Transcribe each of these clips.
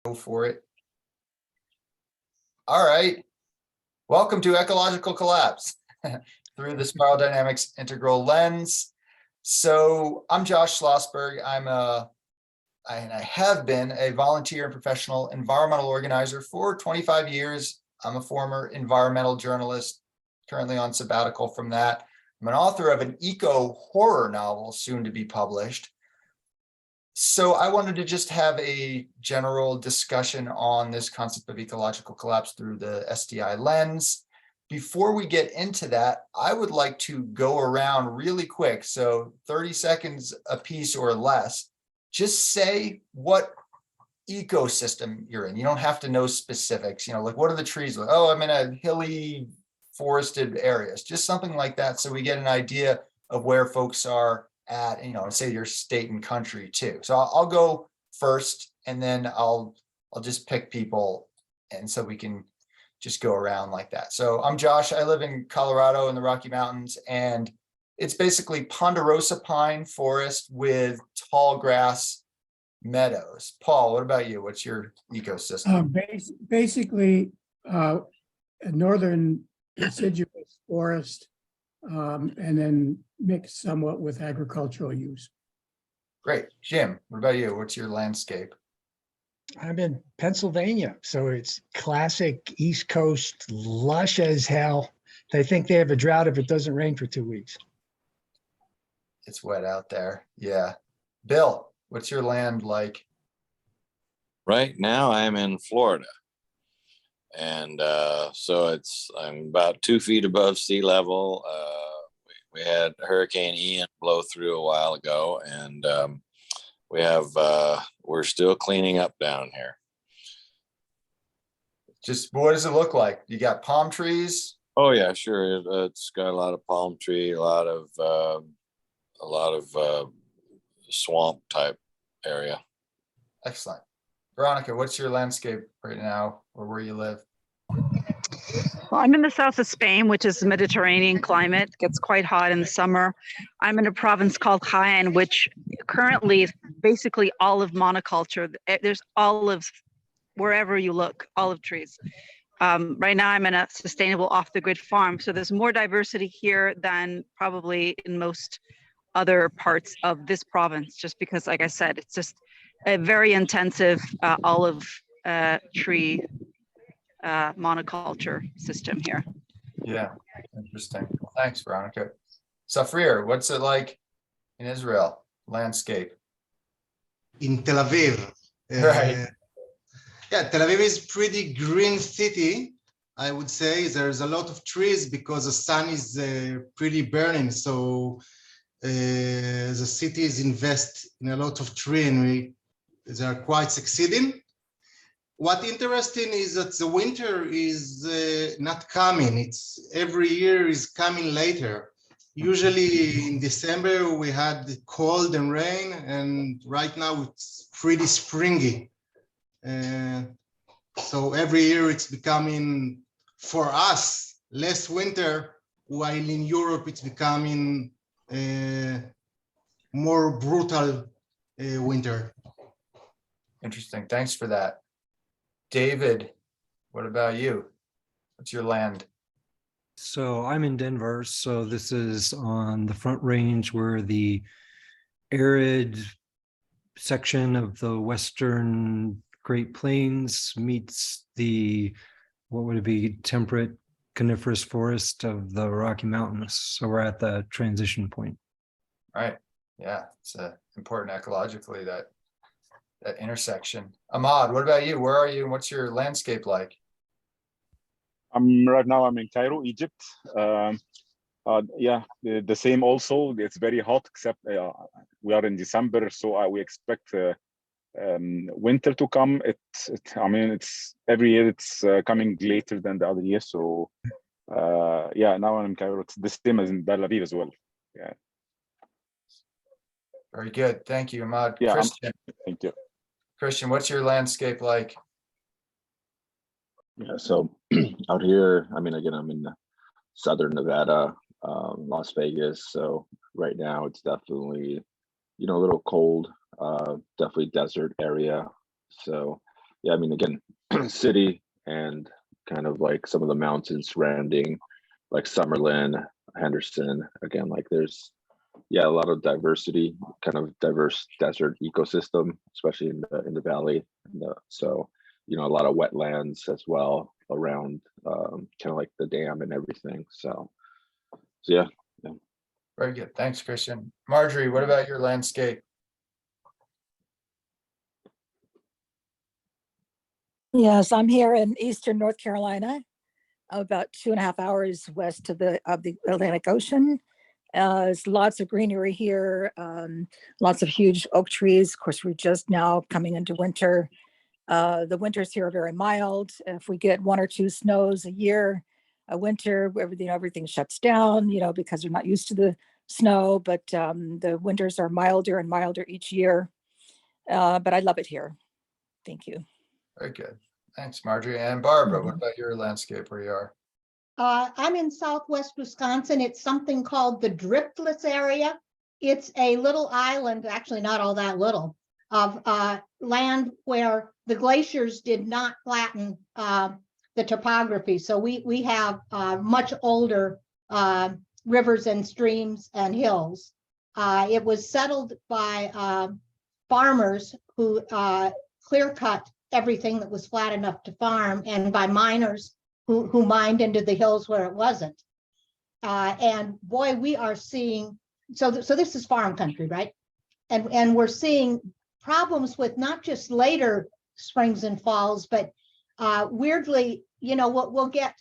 Go for it. All right. Welcome to Ecological Collapse through the spiral dynamics integral lens. So I'm Josh Schlossberg. I have been a volunteer and professional environmental organizer for 25 years. I'm a former environmental journalist, currently on sabbatical from that. I'm an author of an eco horror novel soon to be published. So I wanted to just have a general discussion on this concept of ecological collapse through the SDI lens. Before we get into that, I would like to go around really quick, so 30 seconds a piece or less. Just say what ecosystem you're in. You don't have to know specifics, like what are the trees like? Oh, I'm in a hilly forested areas, just something like that, so we get an idea of where folks are at, say your state and country too. So I'll go first, and then I'll just pick people, and so we can just go around like that. So I'm Josh. I live in Colorado in the Rocky Mountains, and it's basically ponderosa pine forest with tall grass meadows. Paul, what about you? What's your ecosystem? Basically, a northern deciduous forest, and then mixed somewhat with agricultural use. Great. Jim, what about you? What's your landscape? I'm in Pennsylvania, so it's classic East Coast, lush as hell. They think they have a drought if it doesn't rain for 2 weeks. It's wet out there. Yeah. Bill, what's your land like? Right now I'm in Florida. And so I'm about 2 feet above sea level. We had Hurricane Ian blow through a while ago, and we're still cleaning up down here. Just what does it look like? You got palm trees? Oh yeah, sure. It's got a lot of palm tree, a lot of swamp type area. Excellent. Veronica, what's your landscape right now, or where you live? Well, I'm in the south of Spain, which is Mediterranean climate. It gets quite hot in the summer. I'm in a province called Jaén, which currently is basically olive monoculture. There's olives wherever you look, olive trees. Right now I'm in a sustainable off-the-grid farm, so there's more diversity here than probably in most other parts of this province, just because, like I said, it's just a very intensive olive tree monoculture system here. Yeah, interesting. Thanks, Veronica. Safrir, what's it like in Israel? Landscape. In Tel Aviv. Right. Yeah, Tel Aviv is pretty green city, I would say. There's a lot of trees because the sun is pretty burning. So the cities invest in a lot of trees, and they are quite succeeding. What interesting is that the winter is not coming. It's every year is coming later. Usually in December we had cold and rain, and right now it's pretty springy. So every year it's becoming, for us, less winter, while in Europe it's becoming more brutal winter. Interesting. Thanks for that. David, what about you? What's your land? So I'm in Denver. So this is on the Front Range, where the arid section of the Western Great Plains meets the, what would it be, temperate coniferous forest of the Rocky Mountains. So we're at the transition point. Right. Yeah, it's important ecologically, that intersection. Ahmad, what about you? Where are you, and what's your landscape like? Right now I'm in Cairo, Egypt. Yeah, the same also. It's very hot, except we are in December, so we expect winter to come. It's every year it's coming later than the other year. So yeah, now I'm in Cairo. It's the same as in Tel Aviv as well. Yeah. Very good. Thank you, Ahmad. Yeah, Christian. Thank you. Christian, what's your landscape like? Yeah, so out here, again, I'm in southern Nevada, Las Vegas. So right now it's definitely, a little cold, definitely desert area. So yeah, I mean, again, city and kind of like some of the mountains surrounding, like Summerlin, Henderson. Again, like there's, yeah, a lot of diversity, kind of diverse desert ecosystem, especially in the valley. So, you know, a lot of wetlands as well around, kind of like the dam and everything. So yeah. Very good. Thanks, Christian. Marjorie, what about your landscape? Yes, I'm here in eastern North Carolina, about 2.5 hours west of the Atlantic Ocean. There's lots of greenery here, lots of huge oak trees. Of course, we're just now coming into winter. The winters here are very mild. If we get 1 or 2 snows a year, a winter, everything shuts down, because they're not used to the snow. But the winters are milder and milder each year. But I love it here. Thank you. Very good. Thanks, Marjorie. And Barbara, what about your landscape where you are? I'm in southwest Wisconsin. It's something called the Driftless area. It's a little island, actually not all that little, of land where the glaciers did not flatten the topography. So we have much older rivers and streams and hills. It was settled by farmers who clear cut everything that was flat enough to farm, and by miners who mined into the hills where it wasn't. And boy, we are seeing, so this is farm country, right? And we're seeing problems with not just later springs and falls, but weirdly, we'll get,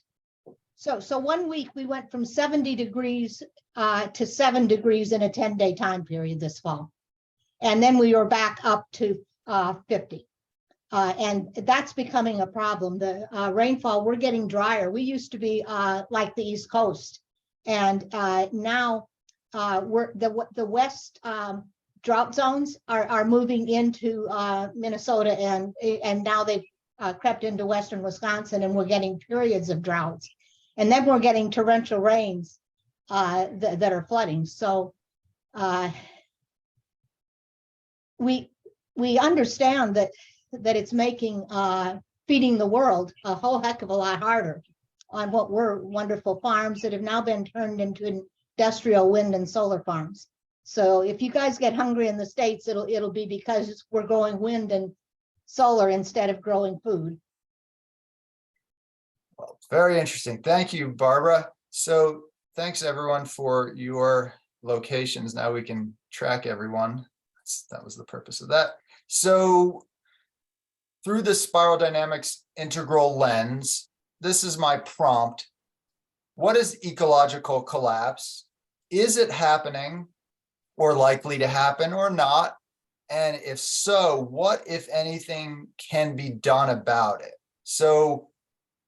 so 1 week we went from 70 degrees to 7 degrees in a 10-day time period this fall. And then we were back up to 50. And that's becoming a problem. The rainfall, we're getting drier. We used to be like the East Coast. And now we're the west drought zones are moving into Minnesota, and now they've crept into western Wisconsin, and we're getting periods of droughts. And then we're getting torrential rains that are flooding. So we understand that it's making feeding the world a whole heck of a lot harder on what were wonderful farms that have now been turned into industrial wind and solar farms. So if you guys get hungry in the States, it'll be because we're growing wind and solar instead of growing food. Well, very interesting. Thank you, Barbara. So thanks everyone for your locations. Now we can track everyone. That was the purpose of that. So through the spiral dynamics integral lens, this is my prompt. What is ecological collapse? Is it happening or likely to happen or not? And if so, what, if anything, can be done about it? So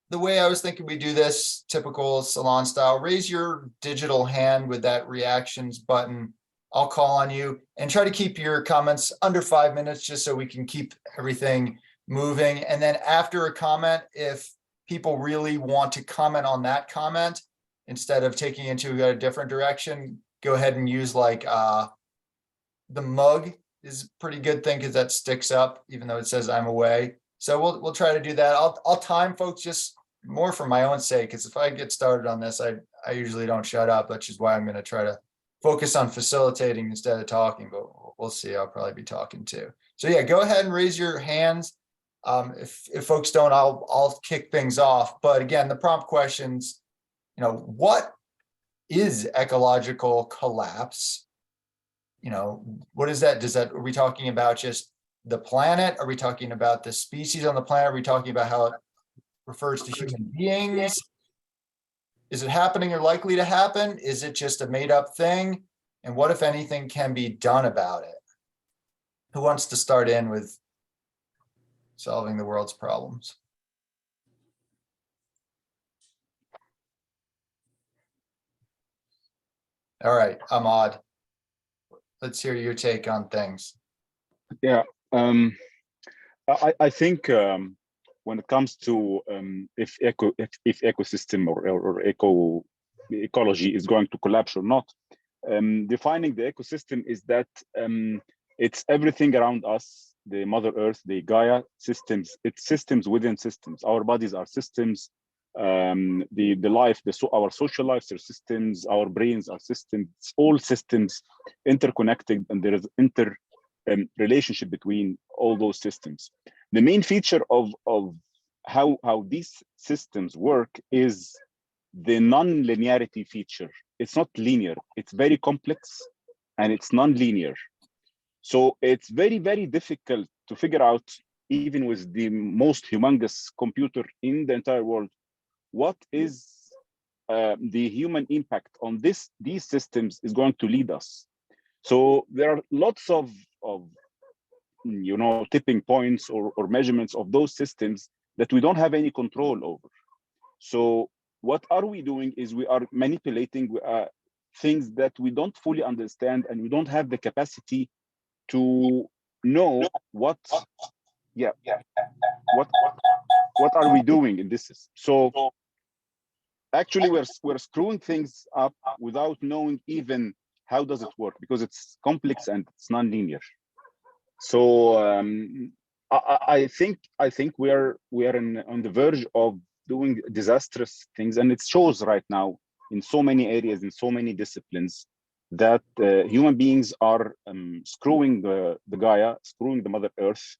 the way I was thinking we do this, typical salon style, raise your digital hand with that reactions button. I'll call on you, and try to keep your comments under 5 minutes just so we can keep everything moving. And then after a comment, if people really want to comment on that comment, instead of taking it into a different direction, go ahead and use like the mug is a pretty good thing because that sticks up even though it says I'm away. So we'll try to do that. I'll time folks just more for my own sake, because if I get started on this, I usually don't shut up, which is why I'm going to try to focus on facilitating instead of talking, but we'll see. I'll probably be talking too. So yeah, go ahead and raise your hands. If folks don't, I'll kick things off. But again, the prompt questions, what is ecological collapse? What is that? Are we talking about just the planet? Are we talking about the species on the planet? Are we talking about how it refers to human beings? Is it happening or likely to happen? Is it just a made up thing? And what, if anything, can be done about it? Who wants to start in with solving the world's problems? All right, Ahmad, let's hear your take on things. Yeah, I think when it comes to if ecosystem or ecology is going to collapse or not, defining the ecosystem is that it's everything around us the Mother Earth, the Gaia systems. It's systems within systems. Our bodies are systems. The life, our social lives are systems. Our brains are systems. All systems interconnected, and there is relationship between all those systems. The main feature of how these systems work is the non-linearity feature. It's not linear. It's very complex, and it's non-linear. So it's very, very difficult to figure out, even with the most humongous computer in the entire world, what is the human impact on these systems is going to lead us. So there are lots of tipping points or measurements of those systems that we don't have any control over. So what are we doing is we are manipulating things that we don't fully understand, and we don't have the capacity to know what are we doing in this system. So actually we're screwing things up without knowing even how does it work, because it's complex and it's non-linear. So I think we are on the verge of doing disastrous things, and it shows right now in so many areas, in so many disciplines, that human beings are screwing the Gaia, screwing the Mother Earth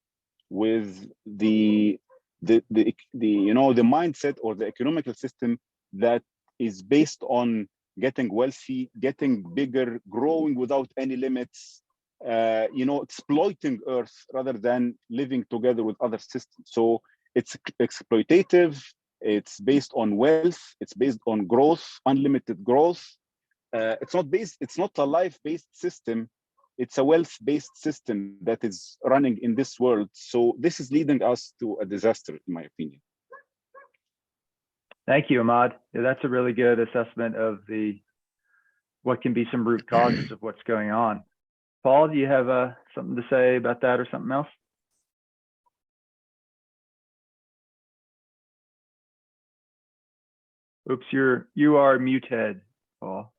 with the mindset or the economical system that is based on getting wealthy, getting bigger, growing without any limits, exploiting Earth rather than living together with other systems. So it's exploitative. It's based on wealth. It's based on growth, unlimited growth. It's not a life-based system. It's a wealth-based system that is running in this world. So this is leading us to a disaster, in my opinion. Thank you, Ahmad. Yeah, that's a really good assessment of what can be some root causes of what's going on. Paul, do you have something to say about that or something else? Oops, you are muted, Paul.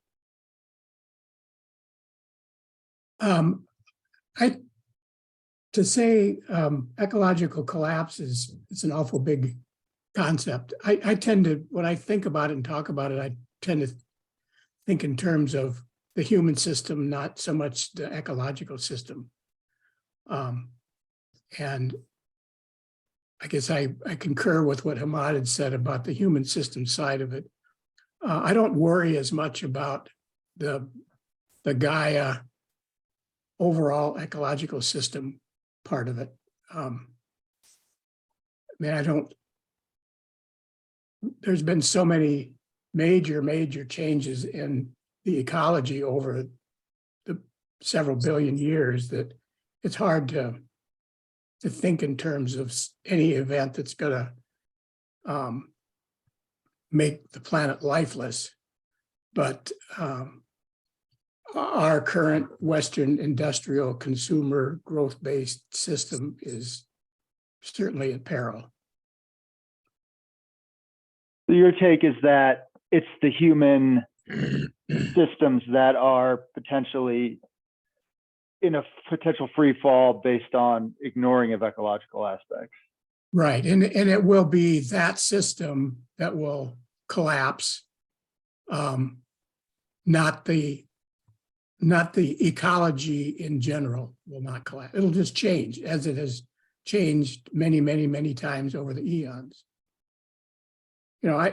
To say ecological collapse it's an awful big concept. I tend to, when I think about it and talk about it, I tend to think in terms of the human system, not so much the ecological system. And I guess I concur with what Ahmad had said about the human system side of it. I don't worry as much about the Gaia overall ecological system part of it. There's been so many major changes in the ecology over the several billion years that it's hard to think in terms of any event that's going to make the planet lifeless. But our current Western industrial consumer growth-based system is certainly at peril. So your take is that it's the human systems that are potentially in a potential free fall based on ignoring of ecological aspects. Right, and it will be that system that will collapse, not the ecology in general will not collapse. It'll just change as it has changed many times over the eons. I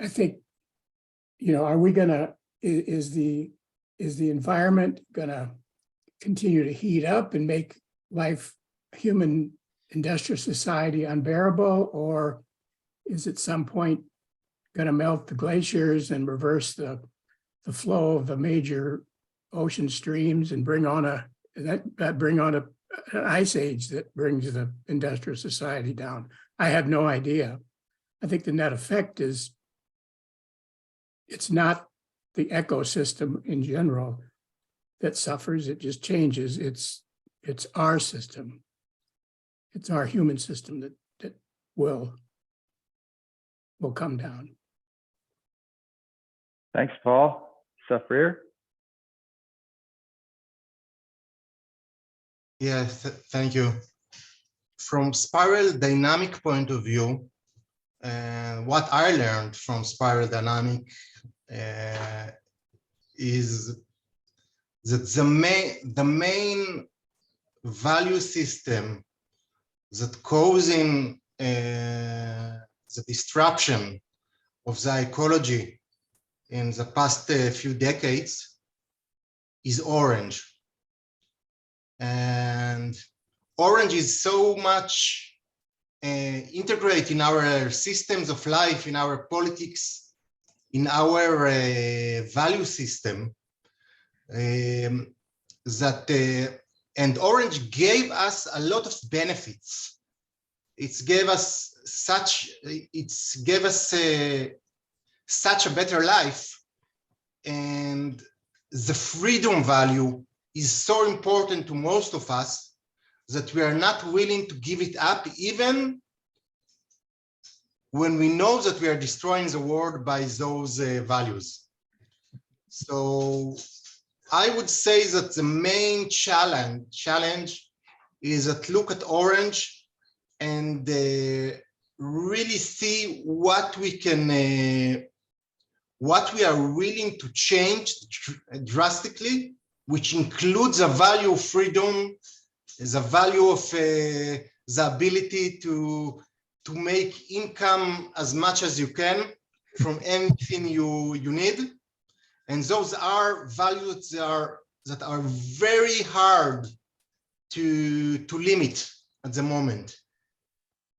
think, are we gonna, is the environment gonna continue to heat up and make human industrial society unbearable, or is at some point going to melt the glaciers and reverse the flow of the major ocean streams and bring on an ice age that brings the industrial society down? I have no idea. I think the net effect is it's not the ecosystem in general that suffers, it just changes. It's our system. It's our human system that will come down. Thanks, Paul. Safrir? Yeah, thank you. From spiral dynamic point of view, what I learned from spiral dynamic is that the main value system that causing the disruption of the ecology in the past few decades is orange. And orange is so much integrated in our systems of life, in our politics, in our value system, and orange gave us a lot of benefits. It gave us such a better life, and the freedom value is so important to most of us that we are not willing to give it up, even when we know that we are destroying the world by those values. So I would say that the main challenge is that look at orange and really see what we can, what we are willing to change drastically, which includes the value of freedom, the value of the ability to make income as much as you can from anything you need. And those are values that are very hard to limit at the moment.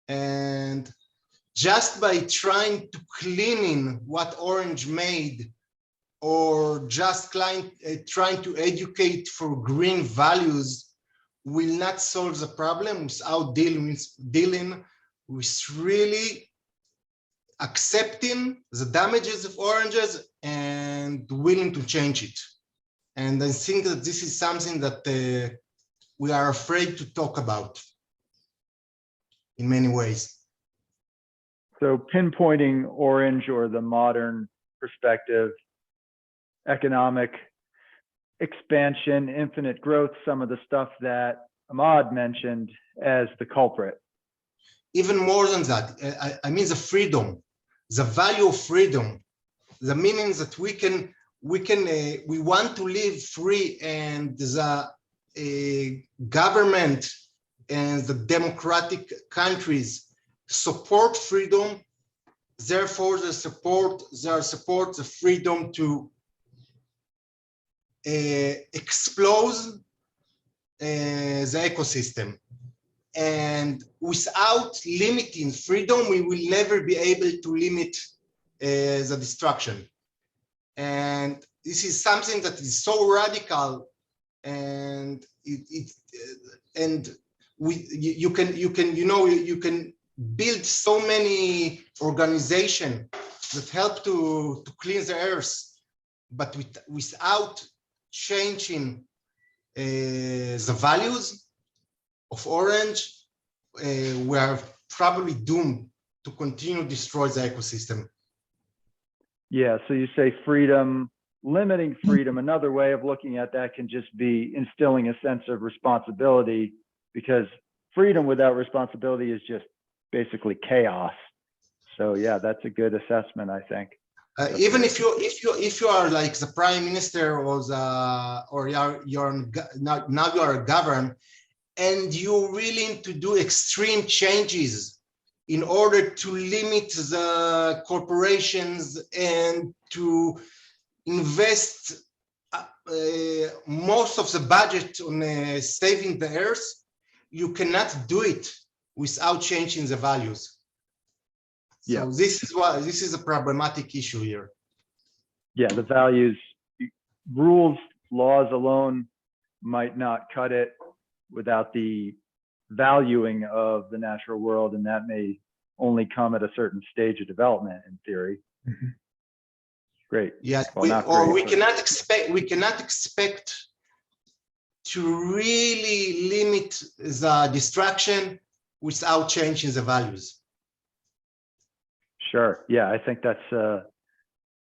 And just by trying to clean in what orange made, or just trying to educate for green values, will not solve the problem without dealing with really accepting the damages of oranges and willing to change it. And I think that this is something that we are afraid to talk about in many ways. So pinpointing orange, or the modern perspective, economic expansion, infinite growth, some of the stuff that Ahmad mentioned as the culprit. Even more than that, I mean the freedom, the value of freedom, the meaning that we want to live free, and the government and the democratic countries support freedom. Therefore, they support the freedom to explode the ecosystem. And without limiting freedom, we will never be able to limit the destruction. And this is something that is so radical, and you can build so many organizations that help to clean the earth, but without changing the values of orange, we are probably doomed to continue to destroy the ecosystem. Yeah, so you say freedom, limiting freedom. Another way of looking at that can just be instilling a sense of responsibility, because freedom without responsibility is just basically chaos. So yeah, that's a good assessment, I think. Even if you are like the prime minister or now you are governed, and you're willing to do extreme changes in order to limit the corporations and to invest most of the budget on saving the earth, you cannot do it without changing the values. So this is a problematic issue here. Yeah, the values, rules, laws alone might not cut it without the valuing of the natural world, and that may only come at a certain stage of development in theory. Mm-hmm. Great. Yes, Well, we cannot expect to really limit the destruction without changing the values. Sure. Yeah, I think that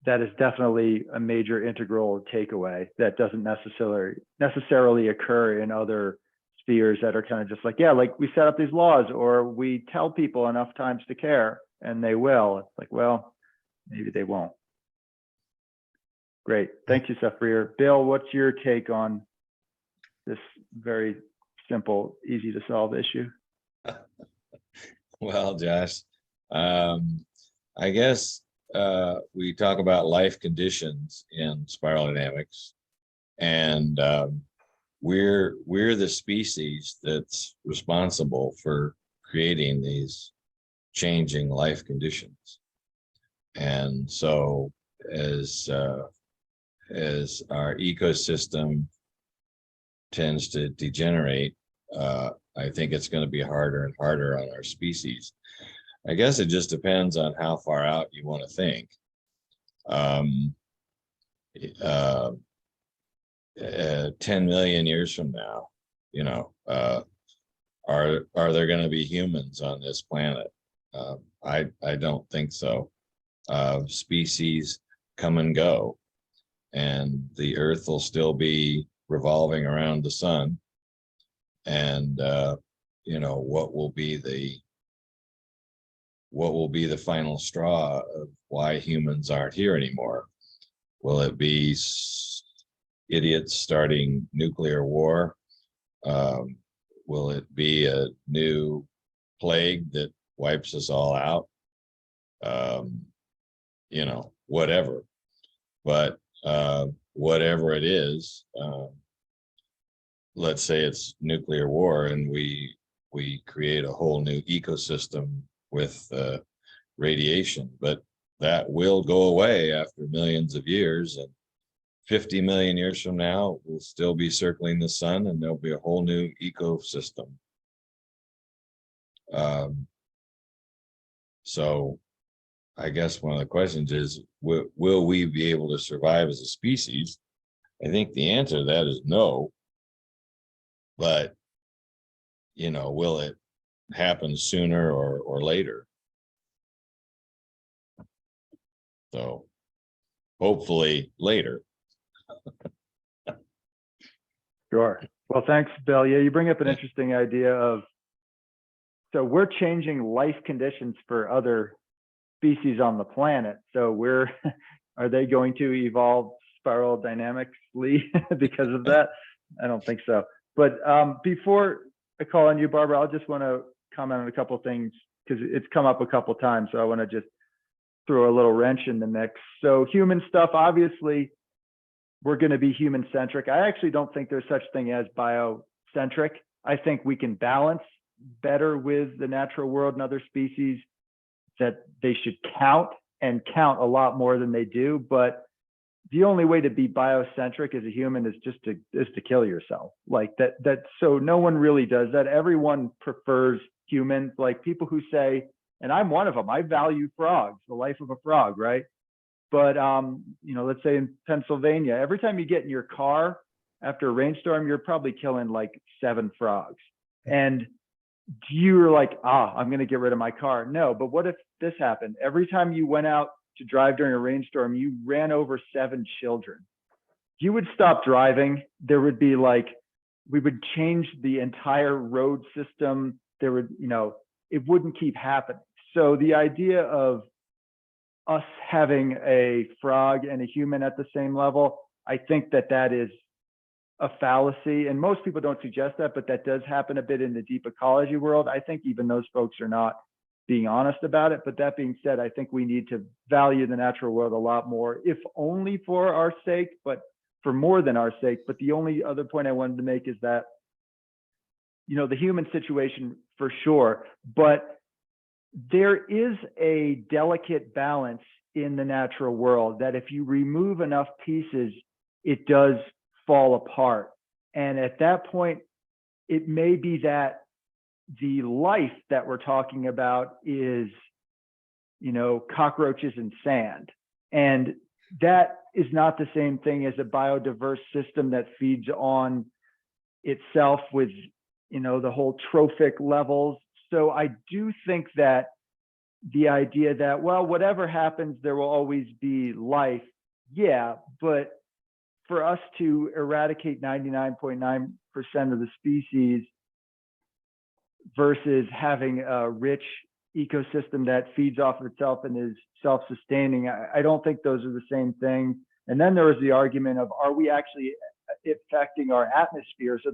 is definitely a major integral takeaway that doesn't necessarily occur in other spheres that are kind of just like, yeah, like we set up these laws or we tell people enough times to care and they will. It's like, well, maybe they won't. Great. Thank you, Safir. Bill, what's your take on this very simple, easy to solve issue? Well, Josh, I guess we talk about life conditions in spiral dynamics, and we're the species that's responsible for creating these changing life conditions. And so as our ecosystem tends to degenerate, I think it's going to be harder and harder on our species. I guess it just depends on how far out you want to think. 10 million years from now, you know, are there going to be humans on this planet? I don't think so. Species come and go, and the Earth will still be revolving around the sun. And you know, what will be the final straw of why humans aren't here anymore? Will it be idiots starting nuclear war? Will it be a new plague that wipes us all out? You know, whatever. But whatever it is, let's say it's nuclear war and we create a whole new ecosystem with radiation, but that will go away after millions of years, and 50 million years from now we'll still be circling the sun and there'll be a whole new ecosystem. So I guess one of the questions is, will we be able to survive as a species? I think the answer to that is no. But, you know, will it happen sooner or later? So hopefully later. Sure. Well, thanks, Bill. Yeah, you bring up an interesting idea of, so we're changing life conditions for other species on the planet. So are they going to evolve spiral dynamically because of that? I don't think so. But before I call on you, Barbara, I just want to comment on a couple of things because it's come up a couple of times. So I want to just throw a little wrench in the mix. So human stuff, obviously, we're going to be human centric. I actually don't think there's such thing as biocentric. I think we can balance better with the natural world and other species, that they should count and count a lot more than they do. But the only way to be biocentric as a human is just to kill yourself. Like that. So no one really does that. Everyone prefers humans. Like people who say, and I'm one of them, I value frogs, the life of a frog, right? But you know, let's say in Pennsylvania, every time you get in your car after a rainstorm, you're probably killing like 7 frogs. And you're like, I'm going to get rid of my car. No, but what if this happened? Every time you went out to drive during a rainstorm, you ran over 7 children. You would stop driving. There would be like, we would change the entire road system. There would, you know, it wouldn't keep happening. So the idea of us having a frog and a human at the same level, I think that is a fallacy. And most people don't suggest that, but that does happen a bit in the deep ecology world. I think even those folks are not being honest about it. But that being said, I think we need to value the natural world a lot more, if only for our sake, but for more than our sake. But the only other point I wanted to make is that, you know, the human situation for sure, but there is a delicate balance in the natural world that if you remove enough pieces, it does fall apart. And at that point, it may be that the life that we're talking about is, you know, cockroaches and sand. And that is not the same thing as a biodiverse system that feeds on itself with, you know, the whole trophic levels. So I do think that the idea that, well, whatever happens, there will always be life. Yeah, but for us to eradicate 99.9% of the species versus having a rich ecosystem that feeds off of itself and is self-sustaining. I don't think those are the same thing. And then there was the argument of, are we actually affecting our atmosphere? So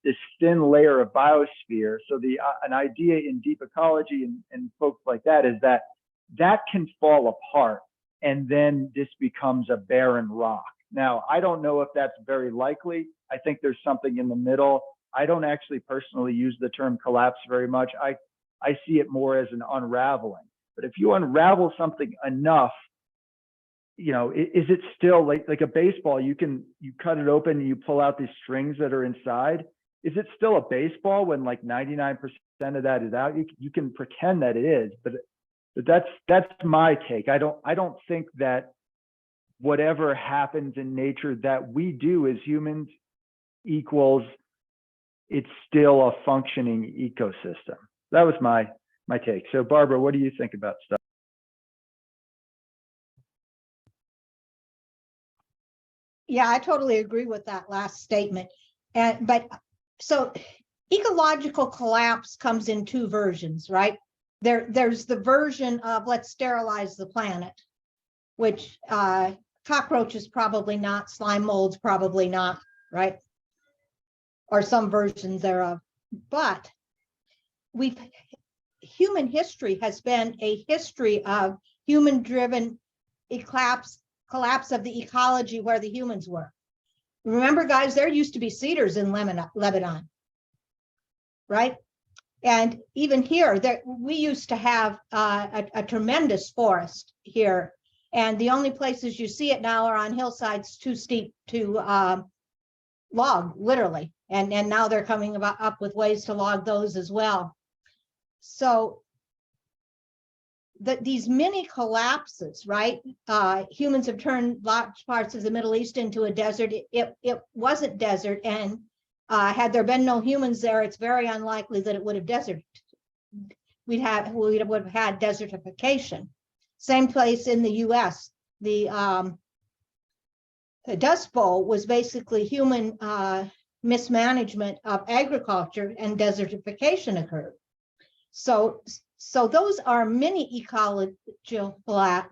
this thin layer of biosphere. So an idea in deep ecology and folks like that is that can fall apart and then this becomes a barren rock. Now, I don't know if that's very likely. I think there's something in the middle. I don't actually personally use the term collapse very much. I see it more as an unraveling. But if you unravel something enough, you know, is it still like a baseball? You cut it open and you pull out these strings that are inside. Is it still a baseball when like 99% of that is out? You can pretend that it is, but that's my take. I don't think that whatever happens in nature that we do as humans equals it's still a functioning ecosystem. That was my take. So Barbara, what do you think about stuff? Yeah, I totally agree with that last statement. But so ecological collapse comes in two versions, right? There's the version of let's sterilize the planet, which cockroaches probably not, slime molds probably not, right? Or some versions thereof. But human history has been a history of human-driven collapse of the ecology where the humans were. Remember, guys, there used to be cedars in Lebanon, right? And even here, we used to have a tremendous forest here. And the only places you see it now are on hillsides too steep to log, literally. And now they're coming up with ways to log those as well. So these mini collapses, right? Humans have turned large parts of the Middle East into a desert. It wasn't desert, and had there been no humans there, it's very unlikely that it would have deserted. We would have had desertification. Same place in the U.S. The Dust Bowl was basically human mismanagement of agriculture, and desertification occurred. So those are mini ecological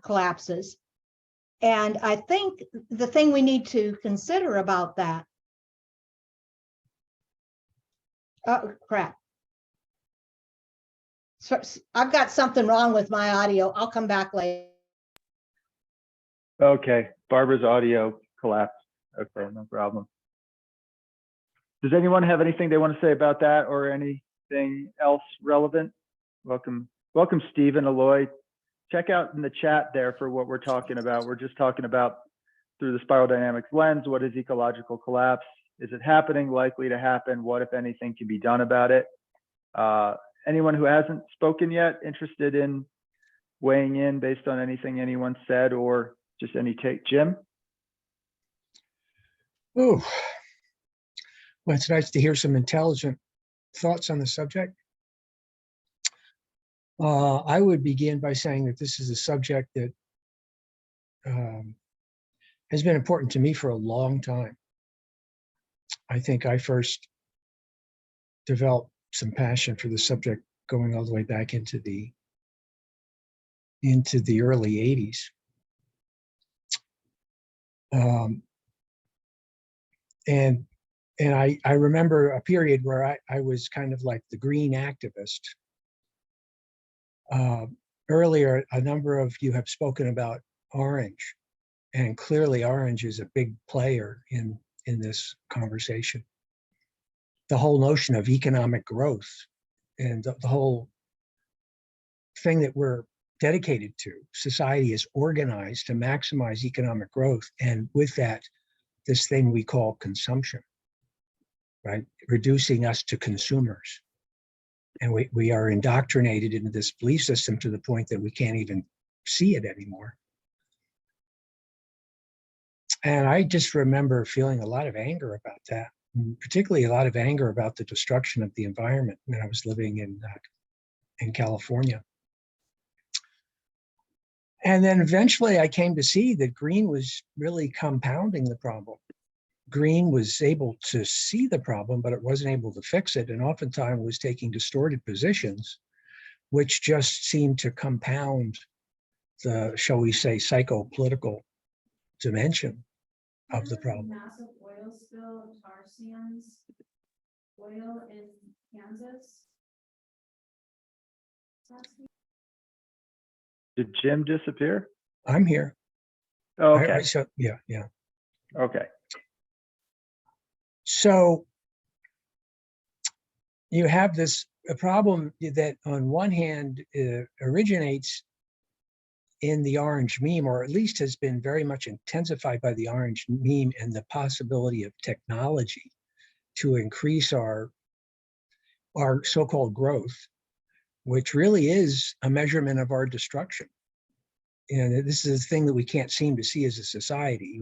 collapses. And I think the thing we need to consider about that, oh crap. So I've got something wrong with my audio. I'll come back later. Okay, Barbara's audio collapsed. Okay, no problem. Does anyone have anything they want to say about that or anything else relevant? Welcome, Stephen, Aloy. Check out in the chat there for what we're talking about. We're just talking about through the spiral dynamics lens, what is ecological collapse? Is it happening, likely to happen? What, if anything, can be done about it? Anyone who hasn't spoken yet, interested in weighing in based on anything anyone said or just any take? Jim? Oh, well, it's nice to hear some intelligent thoughts on the subject. I would begin by saying that this is a subject that has been important to me for a long time. I think I first developed some passion for the subject going all the way back into the early 80s. And I remember a period where I was kind of like the green activist. Earlier, a number of you have spoken about orange, and clearly orange is a big player in this conversation. The whole notion of economic growth and the whole thing that we're dedicated to, society is organized to maximize economic growth, and with that, this thing we call consumption, right? Reducing us to consumers. And we are indoctrinated into this belief system to the point that we can't even see it anymore. And I just remember feeling a lot of anger about that, particularly a lot of anger about the destruction of the environment when I was living in California. And then eventually I came to see that green was really compounding the problem. green was able to see the problem, but it wasn't able to fix it, and oftentimes was taking distorted positions, which just seemed to compound the, shall we say, psychopolitical dimension of the problem. Massive oil spill of tar sands oil in Kansas. Did Jim disappear? I'm here. Oh, okay, So, yeah. okay. So you have a problem that on one hand originates in the orange meme, or at least has been very much intensified by the orange meme and the possibility of technology to increase our so-called growth, which really is a measurement of our destruction. And this is a thing that we can't seem to see as a society.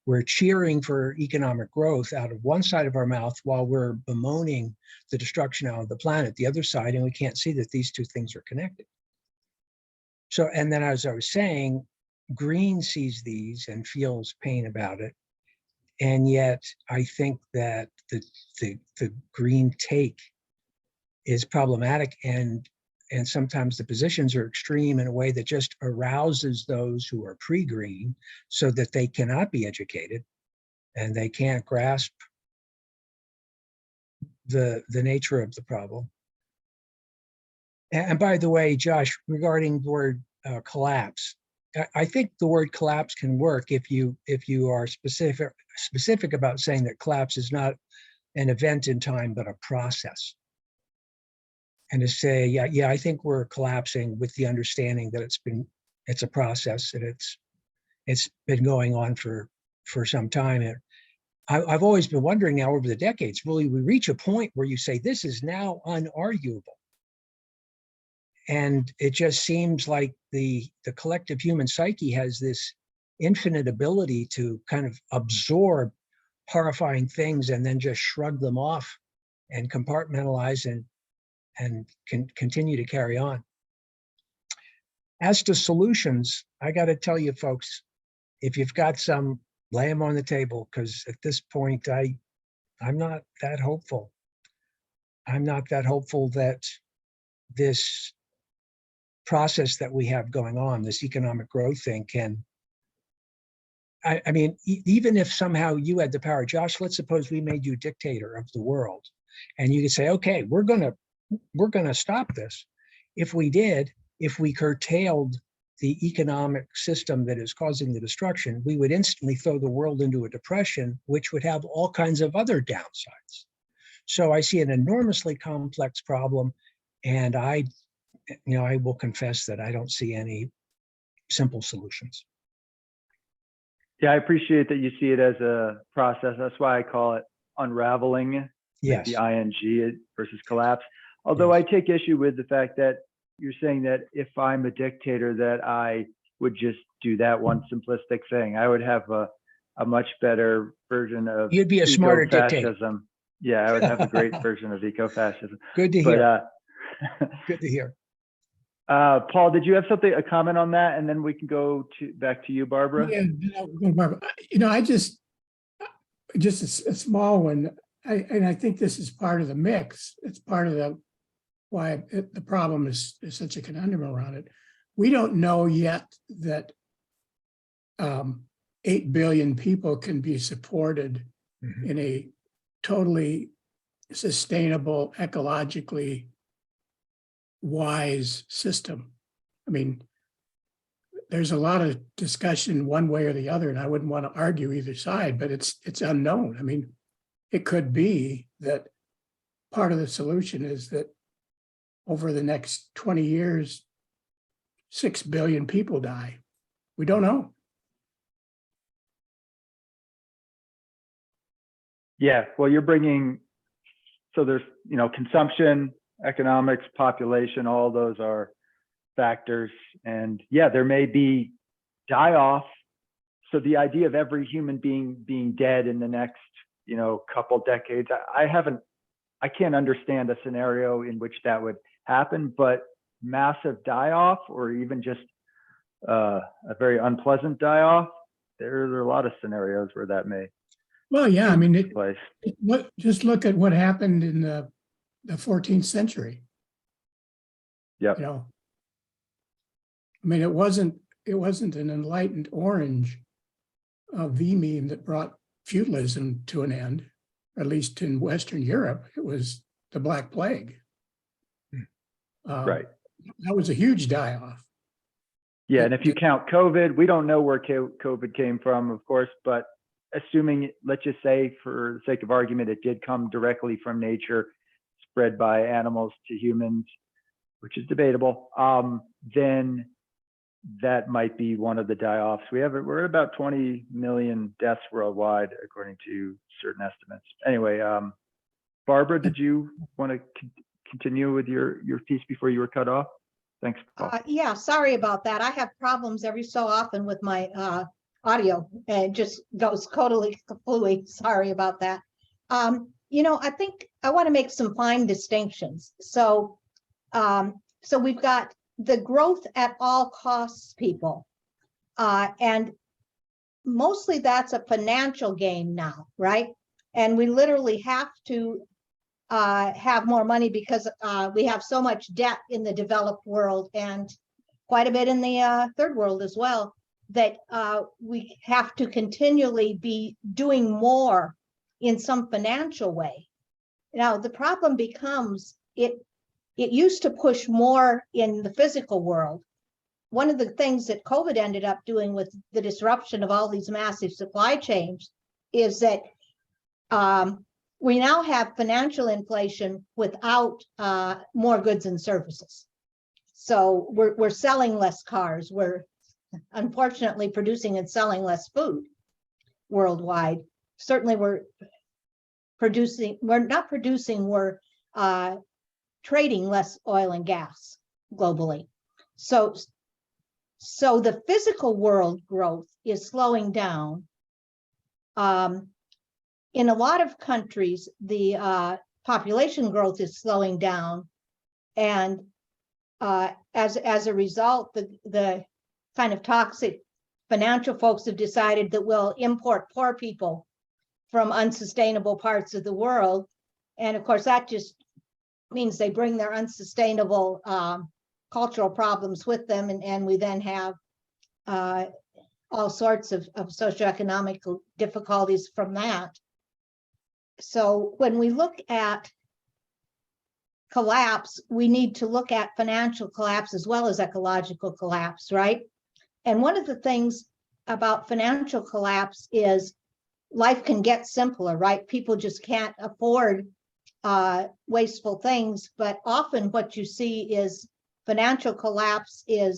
We're cheering for economic growth out of one side of our mouth while we're bemoaning the destruction out of the planet, the other side, and we can't see that these two things are connected. So, and then as I was saying, green sees these and feels pain about it. And yet I think that the green take is problematic, and sometimes the positions are extreme in a way that just arouses those who are pre-green so that they cannot be educated and they can't grasp the nature of the problem. And by the way, Josh, regarding the word collapse, I think the word collapse can work if you are specific about saying that collapse is not an event in time, but a process. And to say, yeah, I think we're collapsing with the understanding that it's a process and it's been going on for some time. And I've always been wondering now over the decades, will we reach a point where you say this is now unarguable? And it just seems like the collective human psyche has this infinite ability to kind of absorb horrifying things and then just shrug them off and compartmentalize and can continue to carry on. As to solutions, I got to tell you folks, if you've got some, lay them on the table, because at this point, I'm not that hopeful. I'm not that hopeful that this process that we have going on, this economic growth thing can, I mean, even if somehow you had the power, Josh, let's suppose we made you dictator of the world and you could say, okay, we're gonna stop this. If we did, if we curtailed the economic system that is causing the destruction, we would instantly throw the world into a depression, which would have all kinds of other downsides. So I see an enormously complex problem, and I will confess that I don't see any simple solutions. Yeah, I appreciate that you see it as a process. That's why I call it unraveling, Yes. the ing versus collapse. Although Yes. I take issue with the fact that you're saying that if I'm a dictator, that I would just do that one simplistic thing. I would have a much better version of You'd be a smarter dictator. eco-fascism. Yeah, I would have a great version of eco-fascism. Good to hear. But Good to hear. Paul, did you have a comment on that? And then we can go back to you, Barbara. Yeah, Barbara, I just a small one. I think this is part of the mix. It's part of why the problem is such a conundrum around it. We don't know yet that 8 billion people can be supported in a totally sustainable, ecologically wise system. I mean, there's a lot of discussion one way or the other, and I wouldn't want to argue either side, but it's unknown. I mean, it could be that part of the solution is that over the next 20 years, 6 billion people die. We don't know. Yeah, well, you're bringing, so there's, consumption, economics, population, all those are factors. And yeah, there may be die-off. So the idea of every human being dead in the next, couple decades, I can't understand a scenario in which that would happen, but massive die-off or even just a very unpleasant die-off, there are a lot of scenarios where that may Well, yeah, I mean, place. just look at what happened in the 14th century, Yep. you know. I mean, it wasn't an enlightened orange V meme that brought feudalism to an end, at least in Western Europe. It was the Black Plague. Right. That was a huge die-off. Yeah, and if you count COVID, we don't know where COVID came from, of course, but assuming, let's just say for the sake of argument, it did come directly from nature, spread by animals to humans, which is debatable, then that might be one of the die-offs. We're at about 20 million deaths worldwide, according to certain estimates. Anyway, Barbara, did you want to continue with your piece before you were cut off? Thanks, Paul. Yeah, sorry about that. I have problems every so often with my audio, and it just goes totally completely. Sorry about that. I think I want to make some fine distinctions. So we've got the growth at all costs people, and mostly that's a financial game now, right? And we literally have to have more money because we have so much debt in the developed world and quite a bit in the third world as well, that we have to continually be doing more in some financial way. Now, the problem becomes it used to push more in the physical world. One of the things that COVID ended up doing with the disruption of all these massive supply chains is that we now have financial inflation without more goods and services. So we're selling less cars. We're unfortunately producing and selling less food worldwide. Certainly we're trading less oil and gas globally. So the physical world growth is slowing down. In a lot of countries, the population growth is slowing down, and as a result, the kind of toxic financial folks have decided that we'll import poor people from unsustainable parts of the world, and of course that just means they bring their unsustainable cultural problems with them, and we then have all sorts of socioeconomic difficulties from that. So when we look at collapse, we need to look at financial collapse as well as ecological collapse, right? And one of the things about financial collapse is life can get simpler, right? People just can't afford wasteful things, but often what you see is financial collapse in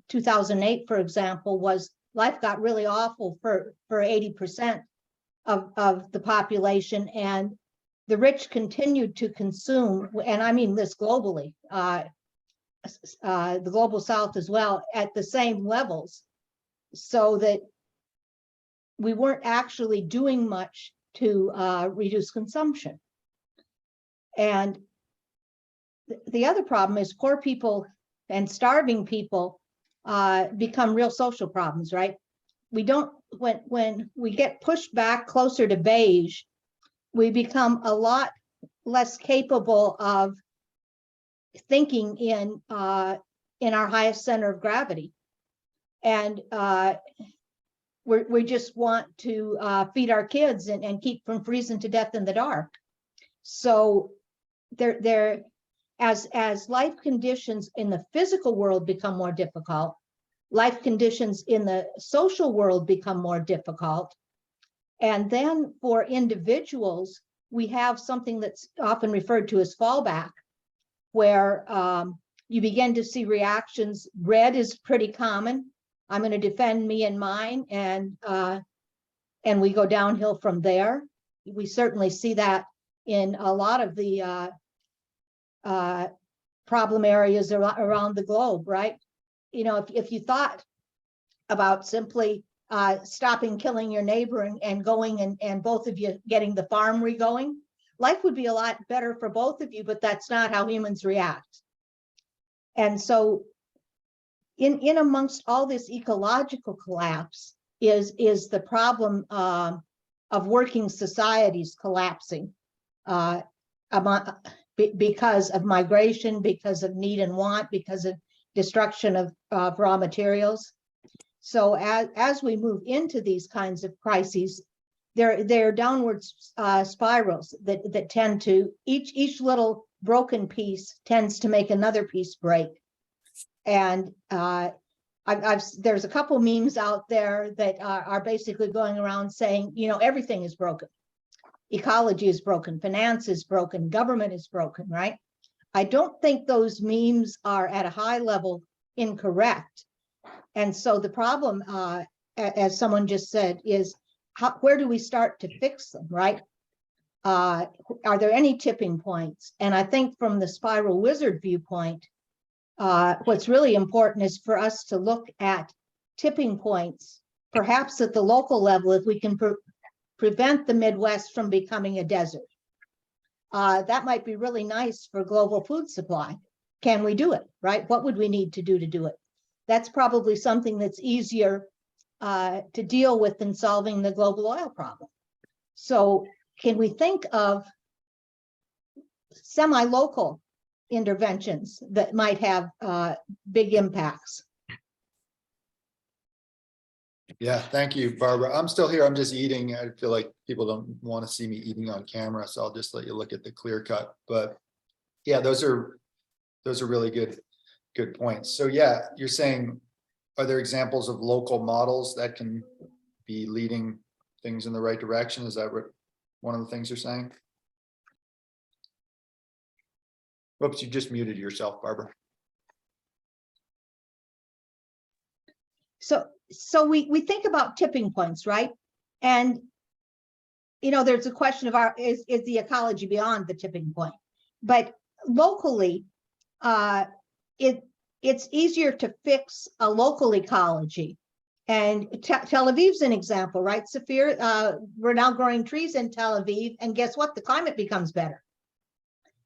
2008, for example, was life got really awful for 80% of the population, and the rich continued to consume, and I mean this globally, the global south as well, at the same levels, so that we weren't actually doing much to reduce consumption. And the other problem is poor people and starving people become real social problems, right? We don't, when we get pushed back closer to beige, we become a lot less capable of thinking in our highest center of gravity. And we just want to feed our kids and keep from freezing to death in the dark. So as life conditions in the physical world become more difficult, life conditions in the social world become more difficult. And then for individuals, we have something that's often referred to as fallback, where you begin to see reactions. Red is pretty common. I'm going to defend me and mine, and we go downhill from there. We certainly see that in a lot of the problem areas around the globe, right? You know, if you thought about simply stopping killing your neighbor and going and both of you getting the farm re-going, life would be a lot better for both of you, but that's not how humans react. And so in amongst all this ecological collapse, is the problem of working societies collapsing because of migration, because of need and want, because of destruction of raw materials. So as we move into these kinds of crises, there are downward spirals that tend to, each little broken piece tends to make another piece break. And there's a couple memes out there that are basically going around saying, you know, everything is broken. Ecology is broken, finance is broken, government is broken, right? I don't think those memes are at a high level incorrect. And so the problem, as someone just said, is where do we start to fix them, right? Are there any tipping points? And I think from the spiral wizard viewpoint, what's really important is for us to look at tipping points, perhaps at the local level, if we can prevent the Midwest from becoming a desert. That might be really nice for global food supply. Can we do it, right? What would we need to do it? That's probably something that's easier to deal with than solving the global oil problem. So can we think of semi-local interventions that might have big impacts? Yeah, thank you, Barbara. I'm still here. I'm just eating. I feel like people don't want to see me eating on camera, so I'll just let you look at the clear cut. But yeah, those are really good points. So yeah, you're saying, are there examples of local models that can be leading things in the right direction? Is that what one of the things you're saying? Whoops, you just muted yourself, Barbara. So we think about tipping points, right? And you know, there's a question of is the ecology beyond the tipping point? But locally, it's easier to fix a local ecology. And Tel Aviv's an example, right? Safir, we're now growing trees in Tel Aviv, and guess what? The climate becomes better.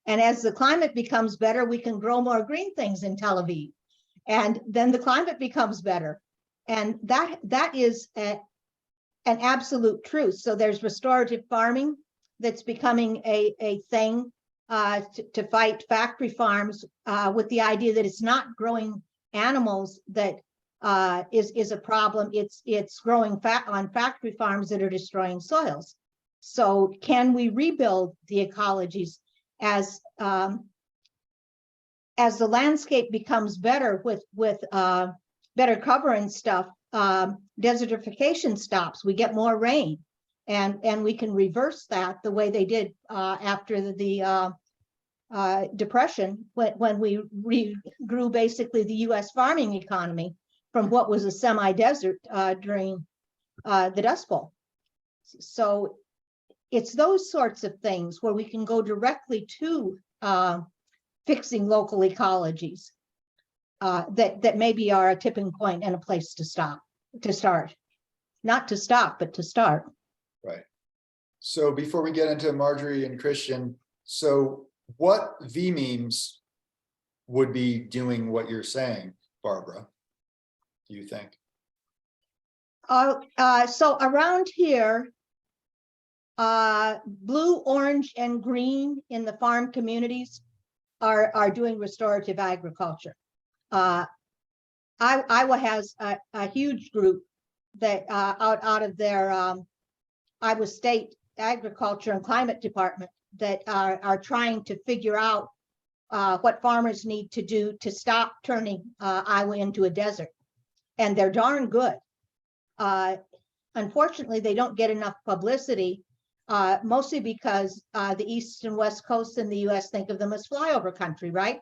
And as the climate becomes better, we can grow more green things in Tel Aviv. And then the climate becomes better. And that is an absolute truth. So there's restorative farming that's becoming a thing to fight factory farms with the idea that it's not growing animals that is a problem. It's growing fat on factory farms that are destroying soils. So can we rebuild the ecologies as the landscape becomes better with better cover and stuff? Desertification stops. We get more rain, and we can reverse that the way they did after the Depression, when we regrew basically the U.S. farming economy from what was a semi-desert during the Dust Bowl. So it's those sorts of things where we can go directly to fixing local ecologies that maybe are a tipping point and a place to start. Not to stop, but to start. Right. So before we get into Marjorie and Christian, so what V-memes would be doing what you're saying, Barbara, do you think? So around here, blue, orange, and green in the farm communities are doing restorative agriculture. Iowa has a huge group that out of their Iowa State Agriculture and Climate Department that are trying to figure out what farmers need to do to stop turning Iowa into a desert. And they're darn good. Unfortunately, they don't get enough publicity, mostly because the East and West Coast in the US think of them as flyover country, right?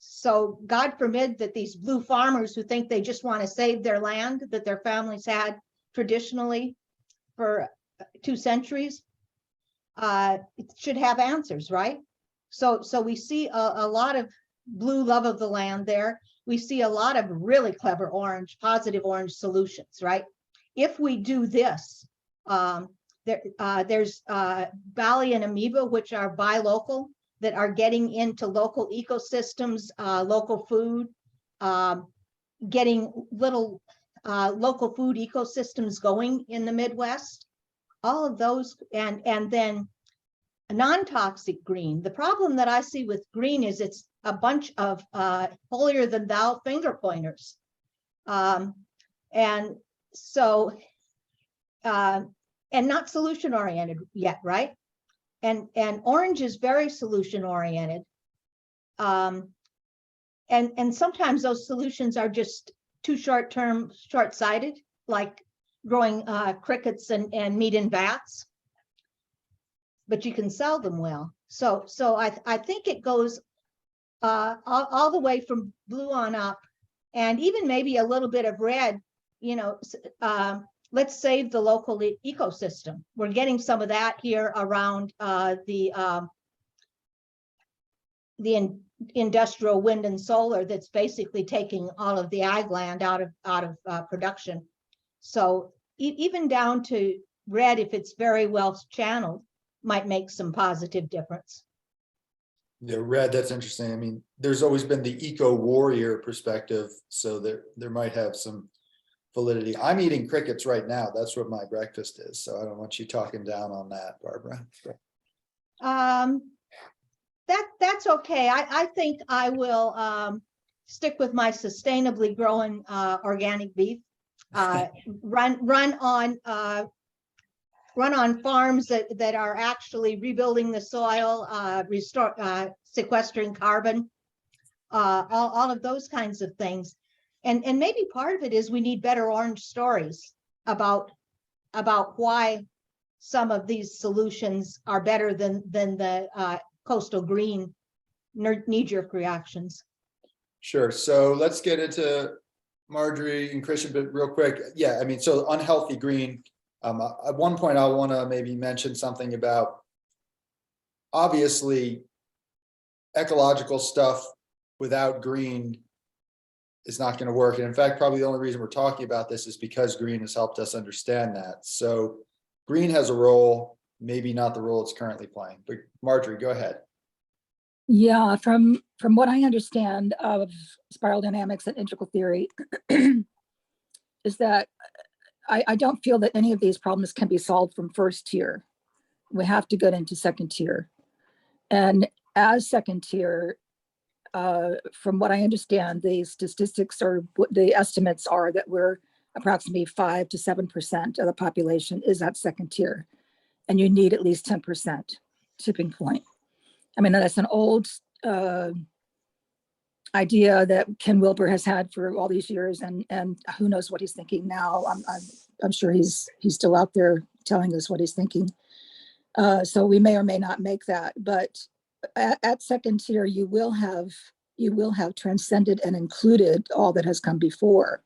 So God forbid that these blue farmers who think they just want to save their land that their families had traditionally for 2 centuries should have answers, right? So we see a lot of blue love of the land there. We see a lot of really clever orange, positive orange solutions, right? If we do this, there's Bali and amoeba, which are buy local, that are getting into local ecosystems, local food, getting little local food ecosystems going in the Midwest. All of those, and then a non-toxic green. The problem that I see with green is it's a bunch of holier than thou finger pointers. And so, and not solution oriented yet, right? And orange is very solution oriented. And sometimes those solutions are just too short-sighted, like growing crickets and meat in vats, but you can sell them well. So I think it goes all the way from blue on up, and even maybe a little bit of red, you know. Let's save the local ecosystem. We're getting some of that here around the industrial wind and solar that's basically taking all of the ag land out of production. So even down to red, if it's very well channeled, might make some positive difference. Yeah, red, that's interesting. I mean, there's always been the eco warrior perspective, so there might have some validity. I'm eating crickets right now. That's what my breakfast is. So I don't want you talking down on that, Barbara. That's okay. I think I will stick with my sustainably growing organic beef. Run on farms that are actually rebuilding the soil, sequestering carbon, all of those kinds of things. And maybe part of it is we need better orange stories about why some of these solutions are better than the coastal green knee-jerk reactions. Sure. So let's get into Marjorie and Christian, but real quick. Yeah, I mean, so unhealthy green. At one point, I want to maybe mention something about, obviously, ecological stuff without green is not going to work. And in fact, probably the only reason we're talking about this is because green has helped us understand that. So green has a role, maybe not the role it's currently playing. But Marjorie, go ahead. Yeah, from what I understand of spiral dynamics and integral theory is that I don't feel that any of these problems can be solved from first tier. We have to get into second tier. And as second tier, from what I understand, the statistics or the estimates are that we're approximately 5 to 7% of the population is at second tier. And you need at least 10% tipping point. I mean, that's an old idea that Ken Wilber has had for all these years, and who knows what he's thinking now. I'm sure he's still out there telling us what he's thinking. So we may or may not make that, but at second tier, you will have transcended and included all that has come before.